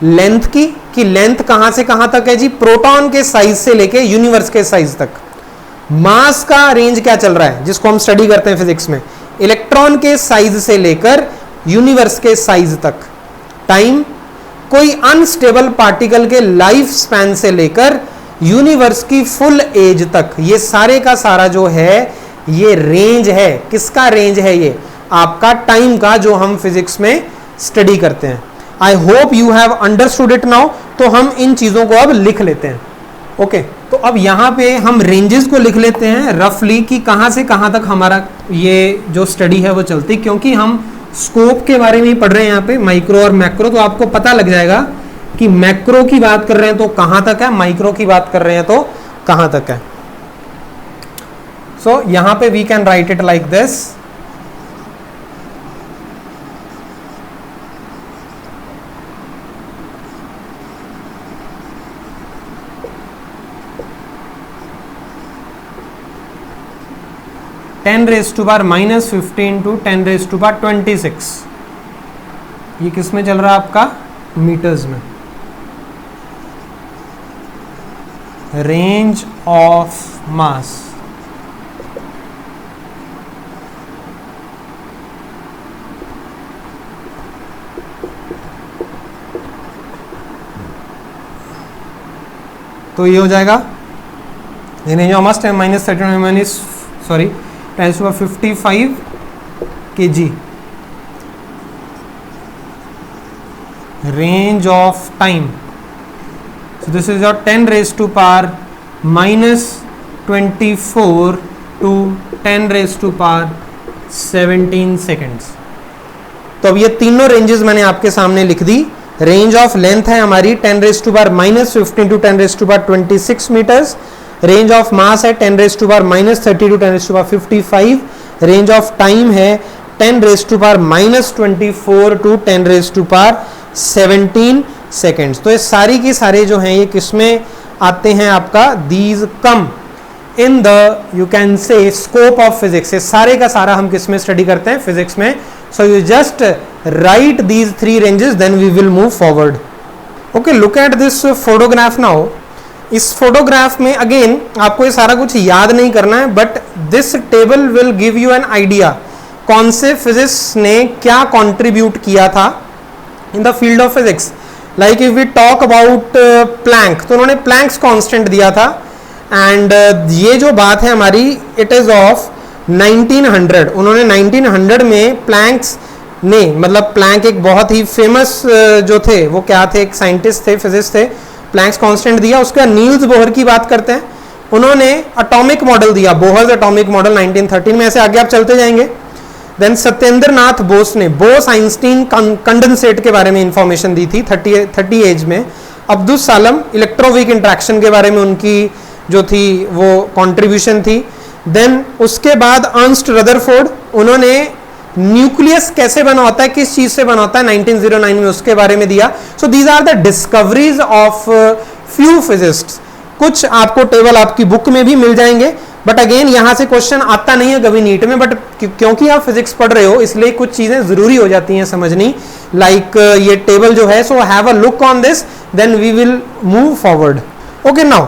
लेंथ की, कि लेंथ कहां से कहां तक है जी, प्रोटॉन के साइज से लेके यूनिवर्स के साइज तक। मास का रेंज क्या चल रहा है जिसको हम स्टडी करते हैं फिजिक्स में, इलेक्ट्रॉन के साइज से लेकर यूनिवर्स के साइज तक। टाइम, कोई अनस्टेबल पार्टिकल के लाइफ स्पैन से लेकर यूनिवर्स की फुल एज तक, ये सारे का सारा जो है ये रेंज है। किसका रेंज है? ये आपका टाइम का, जो हम फिजिक्स में स्टडी करते हैं। आई hope you have understood it now. तो हम इन चीजों को अब लिख लेते हैं। ओके, तो अब यहां पे हम रेंजेस को लिख लेते हैं रफली, कि कहां से कहां तक हमारा ये जो स्टडी है वो चलती, क्योंकि हम स्कोप के बारे में ही पढ़ रहे हैं यहाँ पे, माइक्रो और मैक्रो। तो आपको पता लग जाएगा कि मैक्रो की बात कर रहे हैं तो कहां तक है, माइक्रो की बात कर रहे हैं तो कहां तक है। सो यहां पे we can write it like this, (10⁻⁻15 to 10⁻26). ये किस में चल रहा है आपका? मीटर्स में। रेंज ऑफ मास, तो ये हो जाएगा range of mass (10⁻55 kg). range of time, so this is your 10⁻⁻24 to 10⁻17 seconds। तो अब ये तीनों रेंजेस मैंने आपके सामने लिख दी। रेंज ऑफ लेंथ है हमारी 10⁻⁻15 to 10⁻26 metres. Range of mass है 10⁻30 to 10⁻55। रेंज ऑफ टाइम है 10⁻24 to 10⁻17 सेकेंड्स। तो ये सारी की सारे जो हैं ये किसमें आते हैं आपका, these come in the, you can से, स्कोप ऑफ फिजिक्स। ये सारे का सारा हम किसमें स्टडी करते हैं? फिजिक्स में। So you just write these 3 ranges, then we will move forward. Okay, look at this photograph now. इस फोटोग्राफ में अगेन आपको ये सारा कुछ याद नहीं करना है, but this table will give you an idea कौन से फिजिक्स ने क्या कंट्रीब्यूट किया था in the field of physics. Like if we talk about Planck, तो उन्होंने प्लैंक्स कांस्टेंट दिया था, एंड ये जो बात है हमारी, इट इज ऑफ 1900। उन्होंने 1900 में प्लैंक्स ने, मतलब प्लैंक एक बहुत ही फेमस जो थे वो क्या थे, एक साइंटिस्ट थे, फिजिक्स थे, प्लैंक्स कांस्टेंट दिया। उसका नील्स बोहर की बात करते हैं, उन्होंने एटॉमिक मॉडल दिया, बोहर्स एटॉमिक मॉडल 1913 में। ऐसे आगे आप चलते जाएंगे। देन सत्येंद्र नाथ बोस ने बोस आइंस्टीन कंडेंसेट के बारे में इंफॉर्मेशन दी थी 30 एज में। अब्दुल सालम इलेक्ट्रोवीक इंट्रैक्शन के बारे में उनकी जो थी वो कंट्रीब्यूशन थी। देन उसके बाद अर्नस्ट रदरफोर्ड, उन्होंने न्यूक्लियस कैसे बना होता है, किस चीज से बना होता है, 1909 में उसके बारे में दिया। So these are the discoveries of few physicists. कुछ आपको टेबल आपकी बुक में भी मिल जाएंगे, बट अगेन यहां से क्वेश्चन आता नहीं है कभी नीट में, बट क्योंकि आप फिजिक्स पढ़ रहे हो इसलिए कुछ चीजें जरूरी हो जाती हैं समझनी। लाइक ये टेबल जो है, so have a look on this, then we will move forward. Okay, now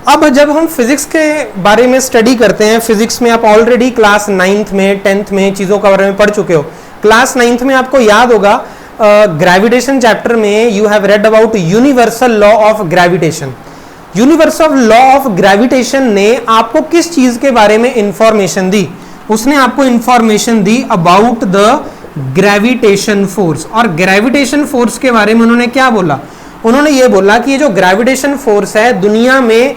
अब जब हम फिजिक्स के बारे में स्टडी करते हैं, फिजिक्स में आप ऑलरेडी क्लास 9th में 10th में चीज़ों के बारे में पढ़ चुके हो। क्लास 9th में आपको याद होगा ग्रेविटेशन चैप्टर में you have read about universal law of gravitation. Universal law of gravitation ने आपको किस चीज़ के बारे में इंफॉर्मेशन दी, उसने आपको information the about the gravitation force. और ग्रेविटेशन फोर्स के बारे में उन्होंने क्या बोला? उन्होंने ये बोला कि ये जो ग्रेविटेशन फोर्स है दुनिया में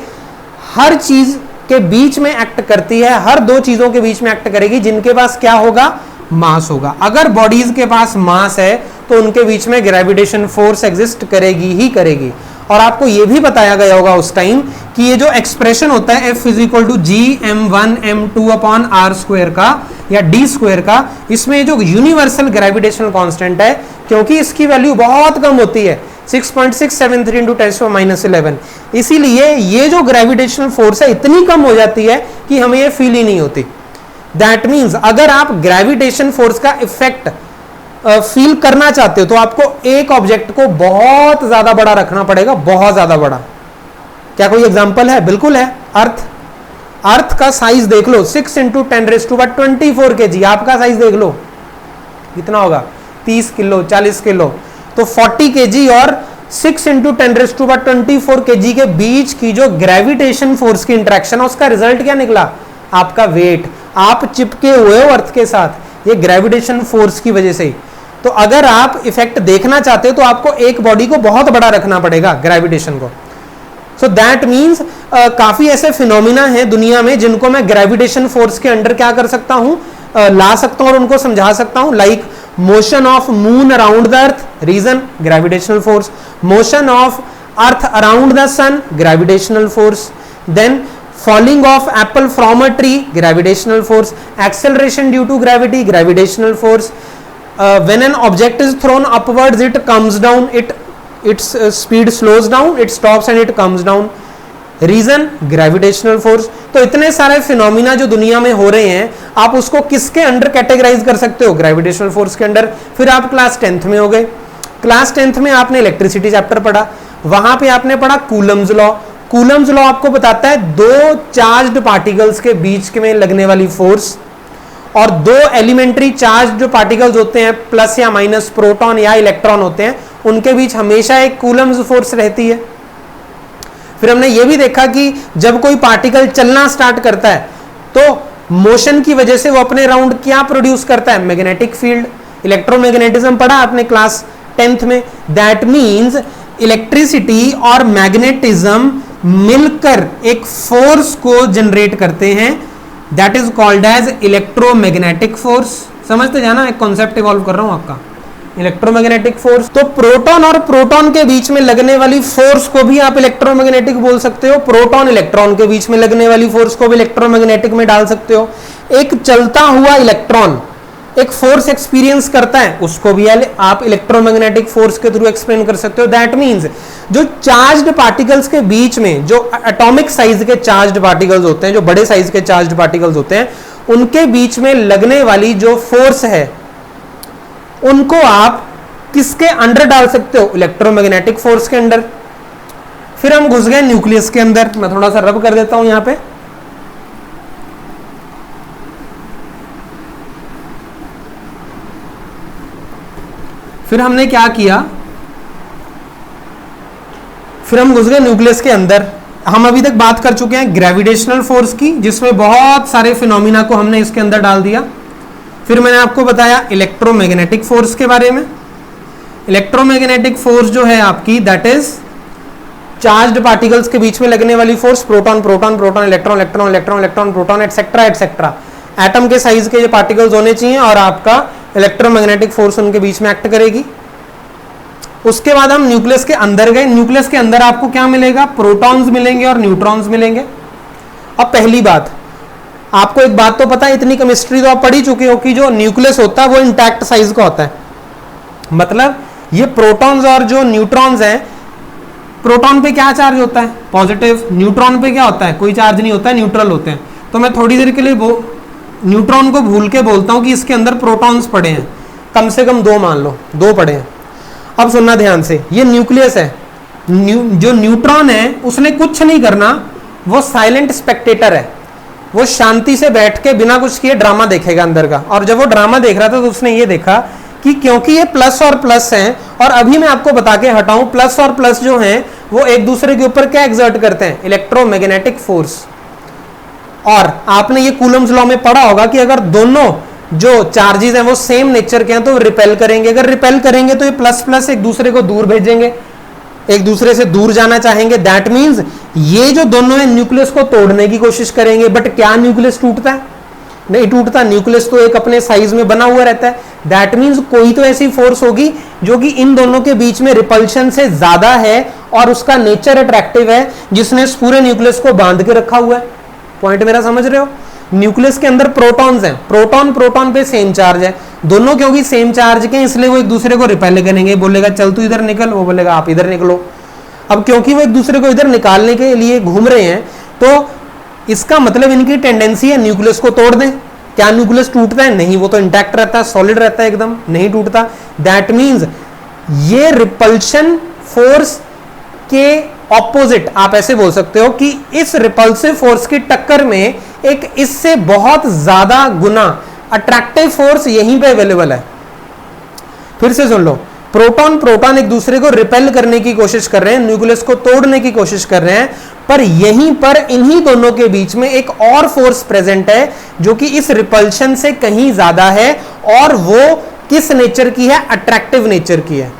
हर चीज के बीच में एक्ट करती है, हर दो चीजों के बीच में एक्ट करेगी जिनके पास क्या होगा? मास होगा। अगर बॉडीज के पास मास है तो उनके बीच में ग्रेविटेशन फोर्स एग्जिस्ट करेगी ही करेगी। और आपको यह भी बताया गया होगा उस टाइम कि ये जो एक्सप्रेशन होता है F = G m1m2/r² का या d² का, इसमें जो यूनिवर्सल ग्रेविटेशनल कांस्टेंट है, क्योंकि इसकी वैल्यू बहुत कम होती है 6.673 × 10⁻11, इसीलिए ये जो ग्रेविटेशनल फोर्स है इतनी कम हो जाती है कि हमें ये फील ही नहीं होती। दैट मीन्स अगर आप ग्रेविटेशन फोर्स का इफेक्ट फील करना चाहते हो तो आपको एक ऑब्जेक्ट को बहुत ज्यादा बड़ा रखना पड़ेगा, बहुत ज्यादा बड़ा। क्या कोई एग्जांपल है? बिल्कुल है। अर्थ का साइज देख लो, 6 × 10⁻24 kg। आपका साइज देख लो कितना होगा? 30 किलो, 40 किलो। तो 40 kg और 6 × 10⁻24 kg के बीच की जो ग्रेविटेशन फोर्स की इंटरेक्शन है उसका रिजल्ट क्या निकला? आपका वेट। आप चिपके हुए हो अर्थ के साथ, ये ग्रेविटेशन फोर्स की वजह से ही। तो अगर आप इफेक्ट देखना चाहते हो तो आपको एक बॉडी को बहुत बड़ा रखना पड़ेगा, ग्रेविटेशन को। सो दैट मीन्स काफी ऐसे फिनोमिना हैं दुनिया में जिनको मैं ग्रेविटेशन फोर्स के अंडर क्या कर सकता हूं? ला सकता हूं और उनको समझा सकता हूं। Like motion of moon around the earth, reason gravitational force. Motion of earth around the sun, gravitational force. Then falling of apple from a tree, gravitational force. Acceleration due to gravity, gravitational force. When an object is thrown upwards, it comes down, its speed slows down, it stops and it comes down. Reason, gravitational force. तो इतने सारे फिनोमिना जो दुनिया में हो रहे हैं, आप उसको किसके अंडर कैटेगराइज कर सकते हो? ग्रेविटेशनल फोर्स के अंडर। फिर आप क्लास 10th में हो गए। क्लास 10th में आपने इलेक्ट्रिसिटी चैप्टर पढ़ा, वहां पे आपने पढ़ा कूलम्स लॉ। कूलम्स लॉ आपको बताता है दो चार्ज्ड पार्टिकल्स के बीच में लगने वाली फोर्स, और दो एलिमेंट्री चार्ज्ड जो पार्टिकल्स होते हैं, प्लस या माइनस, प्रोटॉन या इलेक्ट्रॉन होते हैं, उनके बीच हमेशा एक कूलम्स फोर्स रहती है। फिर हमने ये भी देखा कि जब कोई पार्टिकल चलना स्टार्ट करता है तो मोशन की वजह से वो अपने राउंड क्या प्रोड्यूस करता है? Magnetic field. इलेक्ट्रोमैग्नेटिज्म पढ़ा आपने क्लास 10th में। दैट मीन्स इलेक्ट्रिसिटी और मैग्नेटिज्म मिलकर एक फोर्स को जनरेट करते हैं, that is called as electromagnetic force. समझते जाना, एक कॉन्सेप्ट इवॉल्व कर रहा हूं आपका, इलेक्ट्रोमैग्नेटिक फोर्स। तो प्रोटॉन और प्रोटॉन के बीच में लगने वाली फोर्स को भी आप इलेक्ट्रोमैग्नेटिक बोल सकते हो, प्रोटॉन इलेक्ट्रॉन के बीच में लगने वाली फोर्स को भी इलेक्ट्रोमैग्नेटिक में डाल सकते हो। एक चलता हुआ इलेक्ट्रॉन एक फोर्स एक्सपीरियंस करता है, उसको भी आप इलेक्ट्रोमैग्नेटिक फोर्स के थ्रू एक्सप्लेन कर सकते हो। दैट मींस जो चार्ज्ड पार्टिकल्स के बीच में, जो एटॉमिक साइज के चार्ज्ड पार्टिकल्स होते हैं, जो बड़े साइज के चार्ज्ड पार्टिकल्स होते हैं, उनके बीच में लगने वाली जो फोर्स है उनको आप किसके अंडर डाल सकते हो? इलेक्ट्रोमैग्नेटिक फोर्स के अंडर। फिर हम घुस गए न्यूक्लियस के अंदर। मैं थोड़ा सा रब कर देता हूं यहां पे। फिर हमने क्या किया? फिर हम घुस गए न्यूक्लियस के अंदर। हम अभी तक बात कर चुके हैं ग्रेविटेशनल फोर्स की, जिसमें बहुत सारे फिनोमिना को हमने इसके अंदर डाल दिया। फिर मैंने आपको बताया इलेक्ट्रोमैग्नेटिक फोर्स के बारे में। इलेक्ट्रोमैग्नेटिक फोर्स जो है आपकी, दैट इज चार्ज्ड पार्टिकल्स के बीच में लगने वाली force. Proton proton proton, electron electron electron electron, proton etcetera etcetera. Atom के साइज के ये पार्टिकल्स होने चाहिए और आपका इलेक्ट्रोमैग्नेटिक फोर्स उनके बीच में एक्ट करेगी। उसके बाद हम न्यूक्लियस के अंदर गए। न्यूक्लियस के अंदर आपको क्या मिलेगा? प्रोटॉन्स मिलेंगे और न्यूट्रॉन्स मिलेंगे। अब पहली बात, आपको एक बात तो पता है, इतनी केमिस्ट्री तो आप पढ़ ही चुके हो कि जो न्यूक्लियस होता है वो इंटैक्ट साइज का होता है। मतलब ये प्रोटॉन्स और जो न्यूट्रॉन्स हैं, प्रोटॉन पे क्या चार्ज होता है? पॉजिटिव। न्यूट्रॉन पे क्या होता है? कोई चार्ज नहीं होता है, न्यूट्रल होते हैं। तो मैं थोड़ी देर के लिए न्यूट्रॉन को भूल के बोलता हूं कि इसके अंदर प्रोटॉन्स पड़े हैं, कम से कम 2 मान लो, 2 पड़े हैं। अब सुनना ध्यान से, ये न्यूक्लियस है। जो न्यूट्रॉन है उसने कुछ नहीं करना, वो साइलेंट स्पेक्टेटर है। वो शांति से बैठ के बिना कुछ किए ड्रामा देखेगा अंदर का। और जब वो ड्रामा देख रहा था तो उसने ये देखा कि क्योंकि ये प्लस और प्लस हैं, और अभी मैं आपको बता के हटाऊं, प्लस और प्लस जो हैं वो एक दूसरे के ऊपर क्या एक्सर्ट करते हैं? Electromagnetic force. और आपने ये कूलम्स लॉ में पढ़ा होगा कि अगर दोनों जो चार्जेस हैं वो सेम नेचर के हैं तो रिपेल करेंगे, अगर रिपेल करेंगे तो ये प्लस प्लस एक दूसरे को दूर भेजेंगे, एक दूसरे से दूर जाना चाहेंगे। दैट मीन्स ये जो दोनों है न्यूक्लियस को तोड़ने की कोशिश करेंगे, बट क्या न्यूक्लियस टूटता है? नहीं टूटता, न्यूक्लियस तो एक अपने साइज में बना हुआ रहता है। दैट मीन्स कोई तो ऐसी फोर्स होगी जो कि इन दोनों के बीच में रिपल्शन से ज्यादा है और उसका नेचर अट्रैक्टिव है, जिसने इस पूरे न्यूक्लियस को बांध के रखा हुआ है। पॉइंट मेरा समझ रहे हो? न्यूक्लियस के अंदर प्रोटॉन्स हैं, प्रोटॉन प्रोटॉन पे सेम चार्ज है, दोनों क्योंकि सेम चार्ज के इसलिए वो एक दूसरे को रिपेल करेंगे, बोलेगा चल तू इधर निकल, वो बोलेगा आप इधर निकलो। अब क्योंकि वो एक दूसरे को इधर निकालने के लिए घूम रहे हैं तो इसका मतलब इनकी टेंडेंसी है न्यूक्लियस को तोड़ दें। क्या न्यूक्लियस टूटता है? नहीं, वो तो इंटैक्ट रहता है, सॉलिड रहता है, एकदम नहीं टूटता। दैट मीन्स ये रिपल्शन फोर्स के ऑपोजिट आप ऐसे बोल सकते हो कि इस रिपल्सिव फोर्स की टक्कर में एक इससे बहुत ज्यादा गुना अट्रैक्टिव फोर्स यहीं पे अवेलेबल है। फिर से सुन लो, प्रोटॉन प्रोटॉन एक दूसरे को रिपेल करने की कोशिश कर रहे हैं, न्यूक्लियस को तोड़ने की कोशिश कर रहे हैं, पर यहीं पर इन्हीं दोनों के बीच में एक और फोर्स प्रेजेंट है जो कि इस रिपल्शन से कहीं ज्यादा है, और वो किस नेचर की है? अट्रैक्टिव नेचर की है।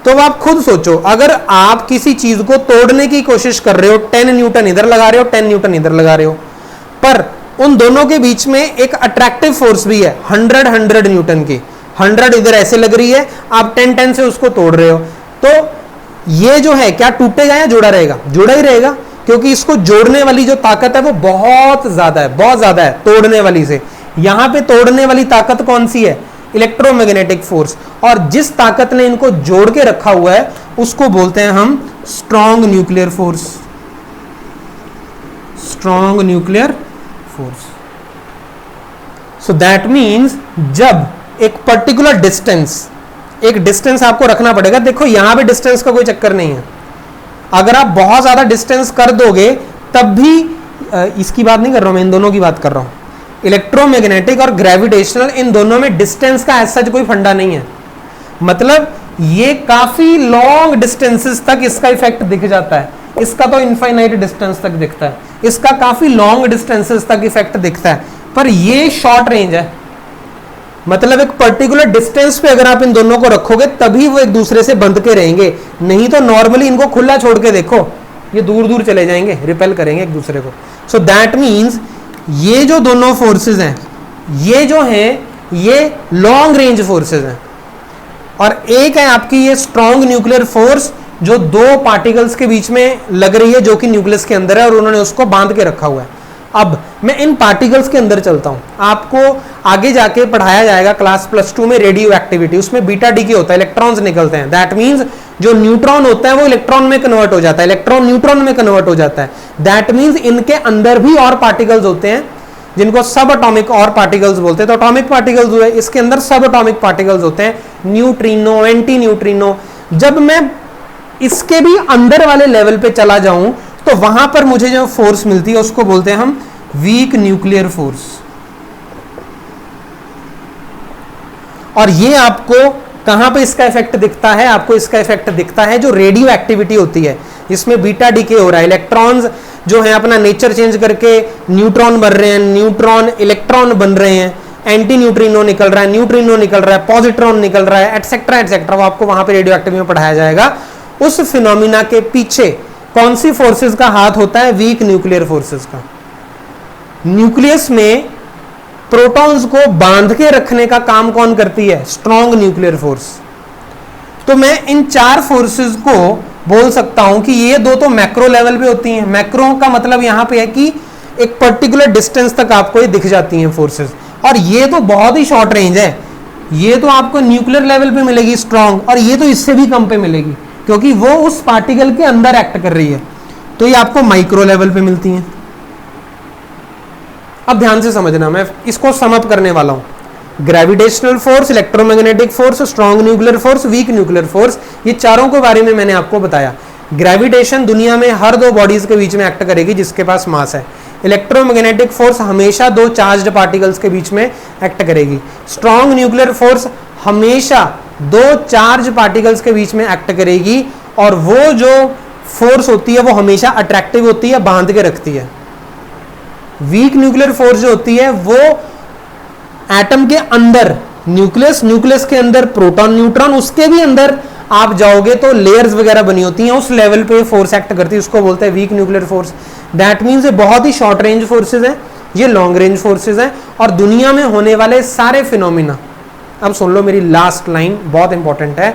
तो आप खुद सोचो, अगर आप किसी चीज को तोड़ने की कोशिश कर रहे हो, 10 न्यूटन इधर लगा रहे हो, 10 न्यूटन इधर लगा रहे हो, पर उन दोनों के बीच में एक अट्रैक्टिव फोर्स भी है 100 न्यूटन की, 100 इधर ऐसे लग रही है, आप 10 से उसको तोड़ रहे हो, तो ये जो है क्या टूटेगा या जुड़ा रहेगा? जुड़ा ही रहेगा, क्योंकि इसको जोड़ने वाली जो ताकत है वो बहुत ज्यादा है, बहुत ज्यादा है तोड़ने वाली से। यहां पे तोड़ने वाली ताकत कौन सी है? Electromagnetic force. और जिस ताकत ने इनको जोड़ के रखा हुआ है उसको बोलते हैं हम strong nuclear force, strong nuclear force. So that means जब एक पर्टिकुलर डिस्टेंस, एक डिस्टेंस आपको रखना पड़ेगा। देखो यहां पे डिस्टेंस का कोई चक्कर नहीं है, अगर आप बहुत ज्यादा डिस्टेंस कर दोगे तब भी, इसकी बात नहीं कर रहा हूं मैं, इन दोनों की बात कर रहा हूं। इलेक्ट्रोमैग्नेटिक और ग्रेविटेशनल, इन दोनों में डिस्टेंस का ऐसा कोई फंडा नहीं है, मतलब ये काफी लॉन्ग डिस्टेंसेस तक इसका इफेक्ट दिख जाता है। इसका तो इनफाइनाइट डिस्टेंस तक दिखता है, इसका काफी लॉन्ग डिस्टेंसेस तक इफेक्ट दिखता है, पर ये शॉर्ट रेंज है। मतलब एक पर्टिकुलर डिस्टेंस पे अगर आप इन दोनों को रखोगे तभी वो एक दूसरे से बंध के रहेंगे, नहीं तो नॉर्मली इनको खुला छोड़ के देखो, ये दूर दूर चले जाएंगे, रिपेल करेंगे एक दूसरे को। सो दैट मीन्स ये जो दोनों फोर्सेस हैं, ये जो हैं ये लॉन्ग रेंज फोर्सेस हैं, और एक है आपकी ये स्ट्रॉन्ग न्यूक्लियर फोर्स जो दो पार्टिकल्स के बीच में लग रही है, जो कि न्यूक्लियस के अंदर है और उन्होंने उसको बांध के रखा हुआ है। अब मैं इन पार्टिकल्स के अंदर चलता हूं, आपको आगे जाके पढ़ाया जाएगा क्लास +2 में रेडियो एक्टिविटी, उसमें बीटा डीके होता है, इलेक्ट्रॉन्स निकलते हैं। दैट मीन्स जो न्यूट्रॉन होता है वो इलेक्ट्रॉन में कन्वर्ट हो जाता है, इलेक्ट्रॉन न्यूट्रॉन में कन्वर्ट हो जाता है। दैट मीन्स इनके अंदर भी और पार्टिकल्स होते हैं जिनको सब अटोमिक और पार्टिकल्स बोलते हैं। तो अटोमिक पार्टिकल्स हुए, इसके अंदर सब अटोमिक पार्टिकल्स होते हैं, न्यूट्रिनो, एंटी न्यूट्रिनो। जब मैं इसके भी अंदर वाले लेवल पे चला जाऊं तो वहां पर मुझे जो फोर्स मिलती है उसको बोलते हैं हम वीक न्यूक्लियर फोर्स। और ये आपको कहां पे इसका इफेक्ट दिखता है? आपको इसका इफेक्ट दिखता है जो रेडियो एक्टिविटी होती है, इसमें बीटा डीके हो रहा है, इलेक्ट्रॉन्स जो है अपना नेचर चेंज करके न्यूट्रॉन बन रहे हैं, न्यूट्रॉन इलेक्ट्रॉन बन रहे हैं, एंटी न्यूट्रिनो निकल रहा है, न्यूट्रिनो निकल रहा है, पॉजिट्रॉन निकल रहा है, एटसेट्रा एटसेट्रा। वो आपको वहां पे रेडियो एक्टिविटी में पढ़ाया जाएगा। उस फिनोमिना के पीछे कौन सी फोर्सेस का हाथ होता है? वीक न्यूक्लियर फोर्सेस का। न्यूक्लियस में प्रोटॉन्स को बांध के रखने का काम कौन करती है? Strong nuclear force. तो मैं इन चार फोर्सेस को बोल सकता हूं कि ये दो तो मैक्रो लेवल पे होती हैं। मैक्रो का मतलब यहां पे है कि एक पर्टिकुलर डिस्टेंस तक आपको ये दिख जाती हैं फोर्सेस, और ये तो बहुत ही शॉर्ट रेंज है, ये तो आपको न्यूक्लियर लेवल पे मिलेगी स्ट्रॉन्ग, और ये तो इससे भी कम पे मिलेगी क्योंकि वो उस पार्टिकल के अंदर एक्ट कर रही है। तो ये आपको माइक्रो लेवल पे मिलती हैं। अब ध्यान से समझना, मैं इसको सम अप करने वाला हूं। Gravitational force, electromagnetic force, strong nuclear force, weak nuclear force, ये चारों के बारे में मैंने आपको बताया। ग्रेविटेशन दुनिया में हर दो बॉडीज के बीच में एक्ट करेगी जिसके पास मास है। इलेक्ट्रोमैग्नेटिक फोर्स हमेशा दो चार्ज्ड पार्टिकल्स के बीच में एक्ट करेगी। स्ट्रॉन्ग न्यूक्लियर फोर्स हमेशा दो चार्ज पार्टिकल्स के बीच में एक्ट करेगी, और वो जो फोर्स होती है वो हमेशा अट्रैक्टिव होती है, बांध के रखती है। वीक न्यूक्लियर फोर्स जो होती है वो एटम के अंदर न्यूक्लियस, न्यूक्लियस के अंदर प्रोटॉन न्यूट्रॉन, उसके भी अंदर आप जाओगे तो लेयर्स वगैरह बनी होती हैं, उस लेवल पे फोर्स एक्ट करती है, उसको बोलते हैं weak nuclear force. That means ये बहुत ही शॉर्ट रेंज फोर्सेज हैं, ये लॉन्ग रेंज फोर्सेज हैं, और दुनिया में होने वाले सारे फिनोमिना, अब सुन लो मेरी लास्ट लाइन बहुत इंपॉर्टेंट है,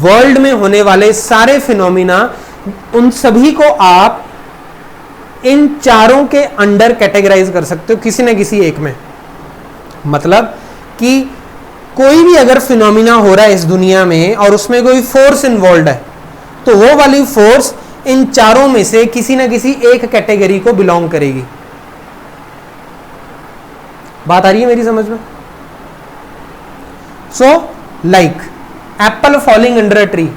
वर्ल्ड में होने वाले सारे फिनोमिना, उन सभी को आप इन चारों के अंडर कैटेगराइज कर सकते हो किसी न किसी एक में। मतलब कि कोई भी अगर फिनोमिना हो रहा है इस दुनिया में और उसमें कोई फोर्स इन्वॉल्व है, तो वो वाली फोर्स इन चारों में से किसी ना किसी एक कैटेगरी को बिलोंग करेगी। बात आ रही है मेरी समझ में? So like Apple falling under a tree,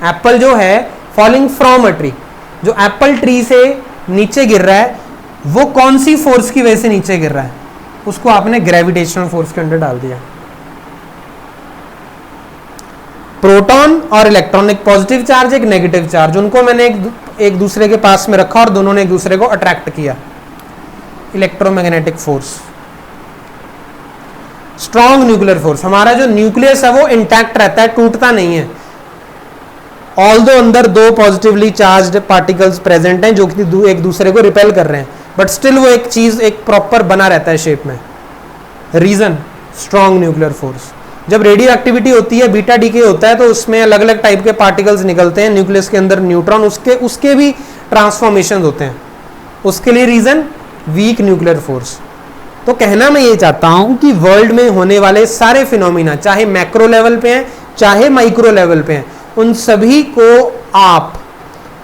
Apple जो है फॉलिंग फ्रॉम अ ट्री, जो एप्पल ट्री से नीचे गिर रहा है वो कौन सी फोर्स की वजह से नीचे गिर रहा है? उसको आपने ग्रेविटेशनल फोर्स के अंदर डाल दिया। प्रोटॉन और इलेक्ट्रॉन, एक पॉजिटिव चार्ज एक नेगेटिव चार्ज, उनको मैंने एक दूसरे के पास में रखा और दोनों ने एक दूसरे को अट्रैक्ट किया, electromagnetic force. Strong nuclear force, हमारा जो न्यूक्लियस है वो इंटैक्ट रहता है, टूटता नहीं है, ऑल्दो अंदर दो पॉजिटिवली चार्ज्ड पार्टिकल्स प्रेजेंट हैं जो कि एक दूसरे को रिपेल कर रहे हैं, बट स्टिल वो एक चीज एक प्रॉपर बना रहता है शेप में। Reason strong nuclear force. जब रेडियो एक्टिविटी होती है, बीटा डीके होता है, तो उसमें अलग अलग टाइप के पार्टिकल्स निकलते हैं, न्यूक्लियस के अंदर न्यूट्रॉन, उसके भी ट्रांसफॉर्मेशन होते हैं, उसके लिए रीजन वीक न्यूक्लियर फोर्स। तो कहना मैं ये चाहता हूं कि वर्ल्ड में होने वाले सारे फिनोमिना, चाहे मैक्रो लेवल पे हैं चाहे माइक्रो लेवल पे हैं, उन सभी को आप,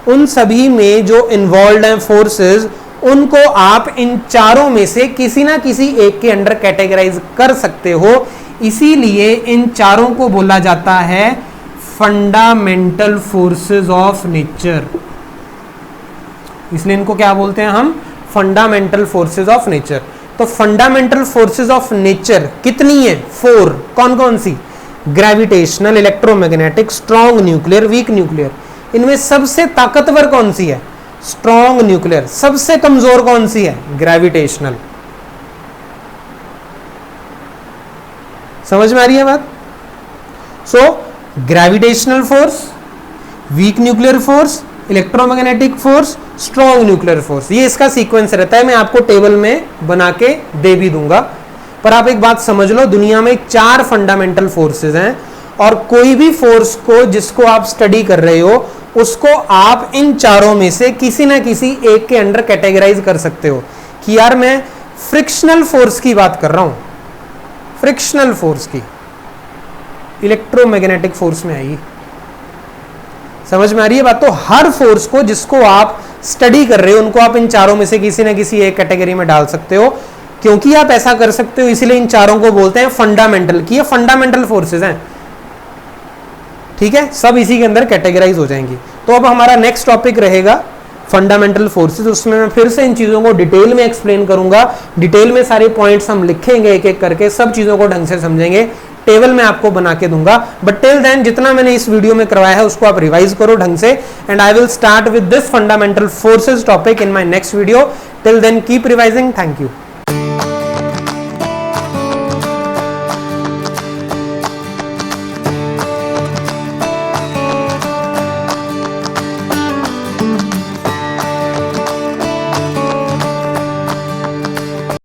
उन सभी में जो इन्वॉल्व हैं फोर्सेस, उनको आप इन चारों में से किसी ना किसी एक के अंडर कैटेगराइज कर सकते हो। इसीलिए इन चारों को बोला जाता है फंडामेंटल फोर्सेस ऑफ नेचर। इसलिए इनको क्या बोलते हैं हम? Fundamental forces of nature. तो फंडामेंटल फोर्सेस ऑफ नेचर कितनी है? 4। कौन कौन सी? Gravitational, electromagnetic, strong nuclear, weak nuclear. इनमें सबसे ताकतवर कौन सी है? Strong nuclear. सबसे कमजोर कौन सी है? ग्रेविटेशनल। समझ में आ रही है बात? So gravitational force, weak nuclear force, electromagnetic force, strong nuclear force, ये इसका सीक्वेंस रहता है। मैं आपको टेबल में बना के दे भी दूंगा, पर आप एक बात समझ लो, दुनिया में 4 फंडामेंटल फोर्सेस हैं, और कोई भी फोर्स को जिसको आप स्टडी कर रहे हो उसको आप इन चारों में से किसी ना किसी एक के अंडर कैटेगराइज कर सकते हो। कि यार मैं फ्रिक्शनल फोर्स की बात कर रहा हूं, फ्रिक्शनल फोर्स की, इलेक्ट्रोमैग्नेटिक फोर्स में आएगी। समझ में आ रही है बात? तो हर फोर्स को जिसको आप स्टडी कर रहे हो उनको आप इन चारों में से किसी ना किसी एक कैटेगरी में डाल सकते हो। क्योंकि आप ऐसा कर सकते हो इसलिए इन चारों को बोलते हैं फंडामेंटल, की ये फंडामेंटल फोर्सेस हैं। ठीक है, सब इसी के अंदर कैटेगराइज हो जाएंगी। तो अब हमारा नेक्स्ट टॉपिक रहेगा फंडामेंटल फोर्सेस। उसमें मैं फिर से इन चीजों को डिटेल में एक्सप्लेन करूंगा, डिटेल में सारे पॉइंट्स हम लिखेंगे एक एक करके, सब चीजों को ढंग से समझेंगे, टेबल में आपको बना के दूंगा। बट टिल देन जितना मैंने इस वीडियो में करवाया है उसको आप रिवाइज करो ढंग से, and I will start with this fundamental forces topic in my next video. Till then keep revising. Thank you.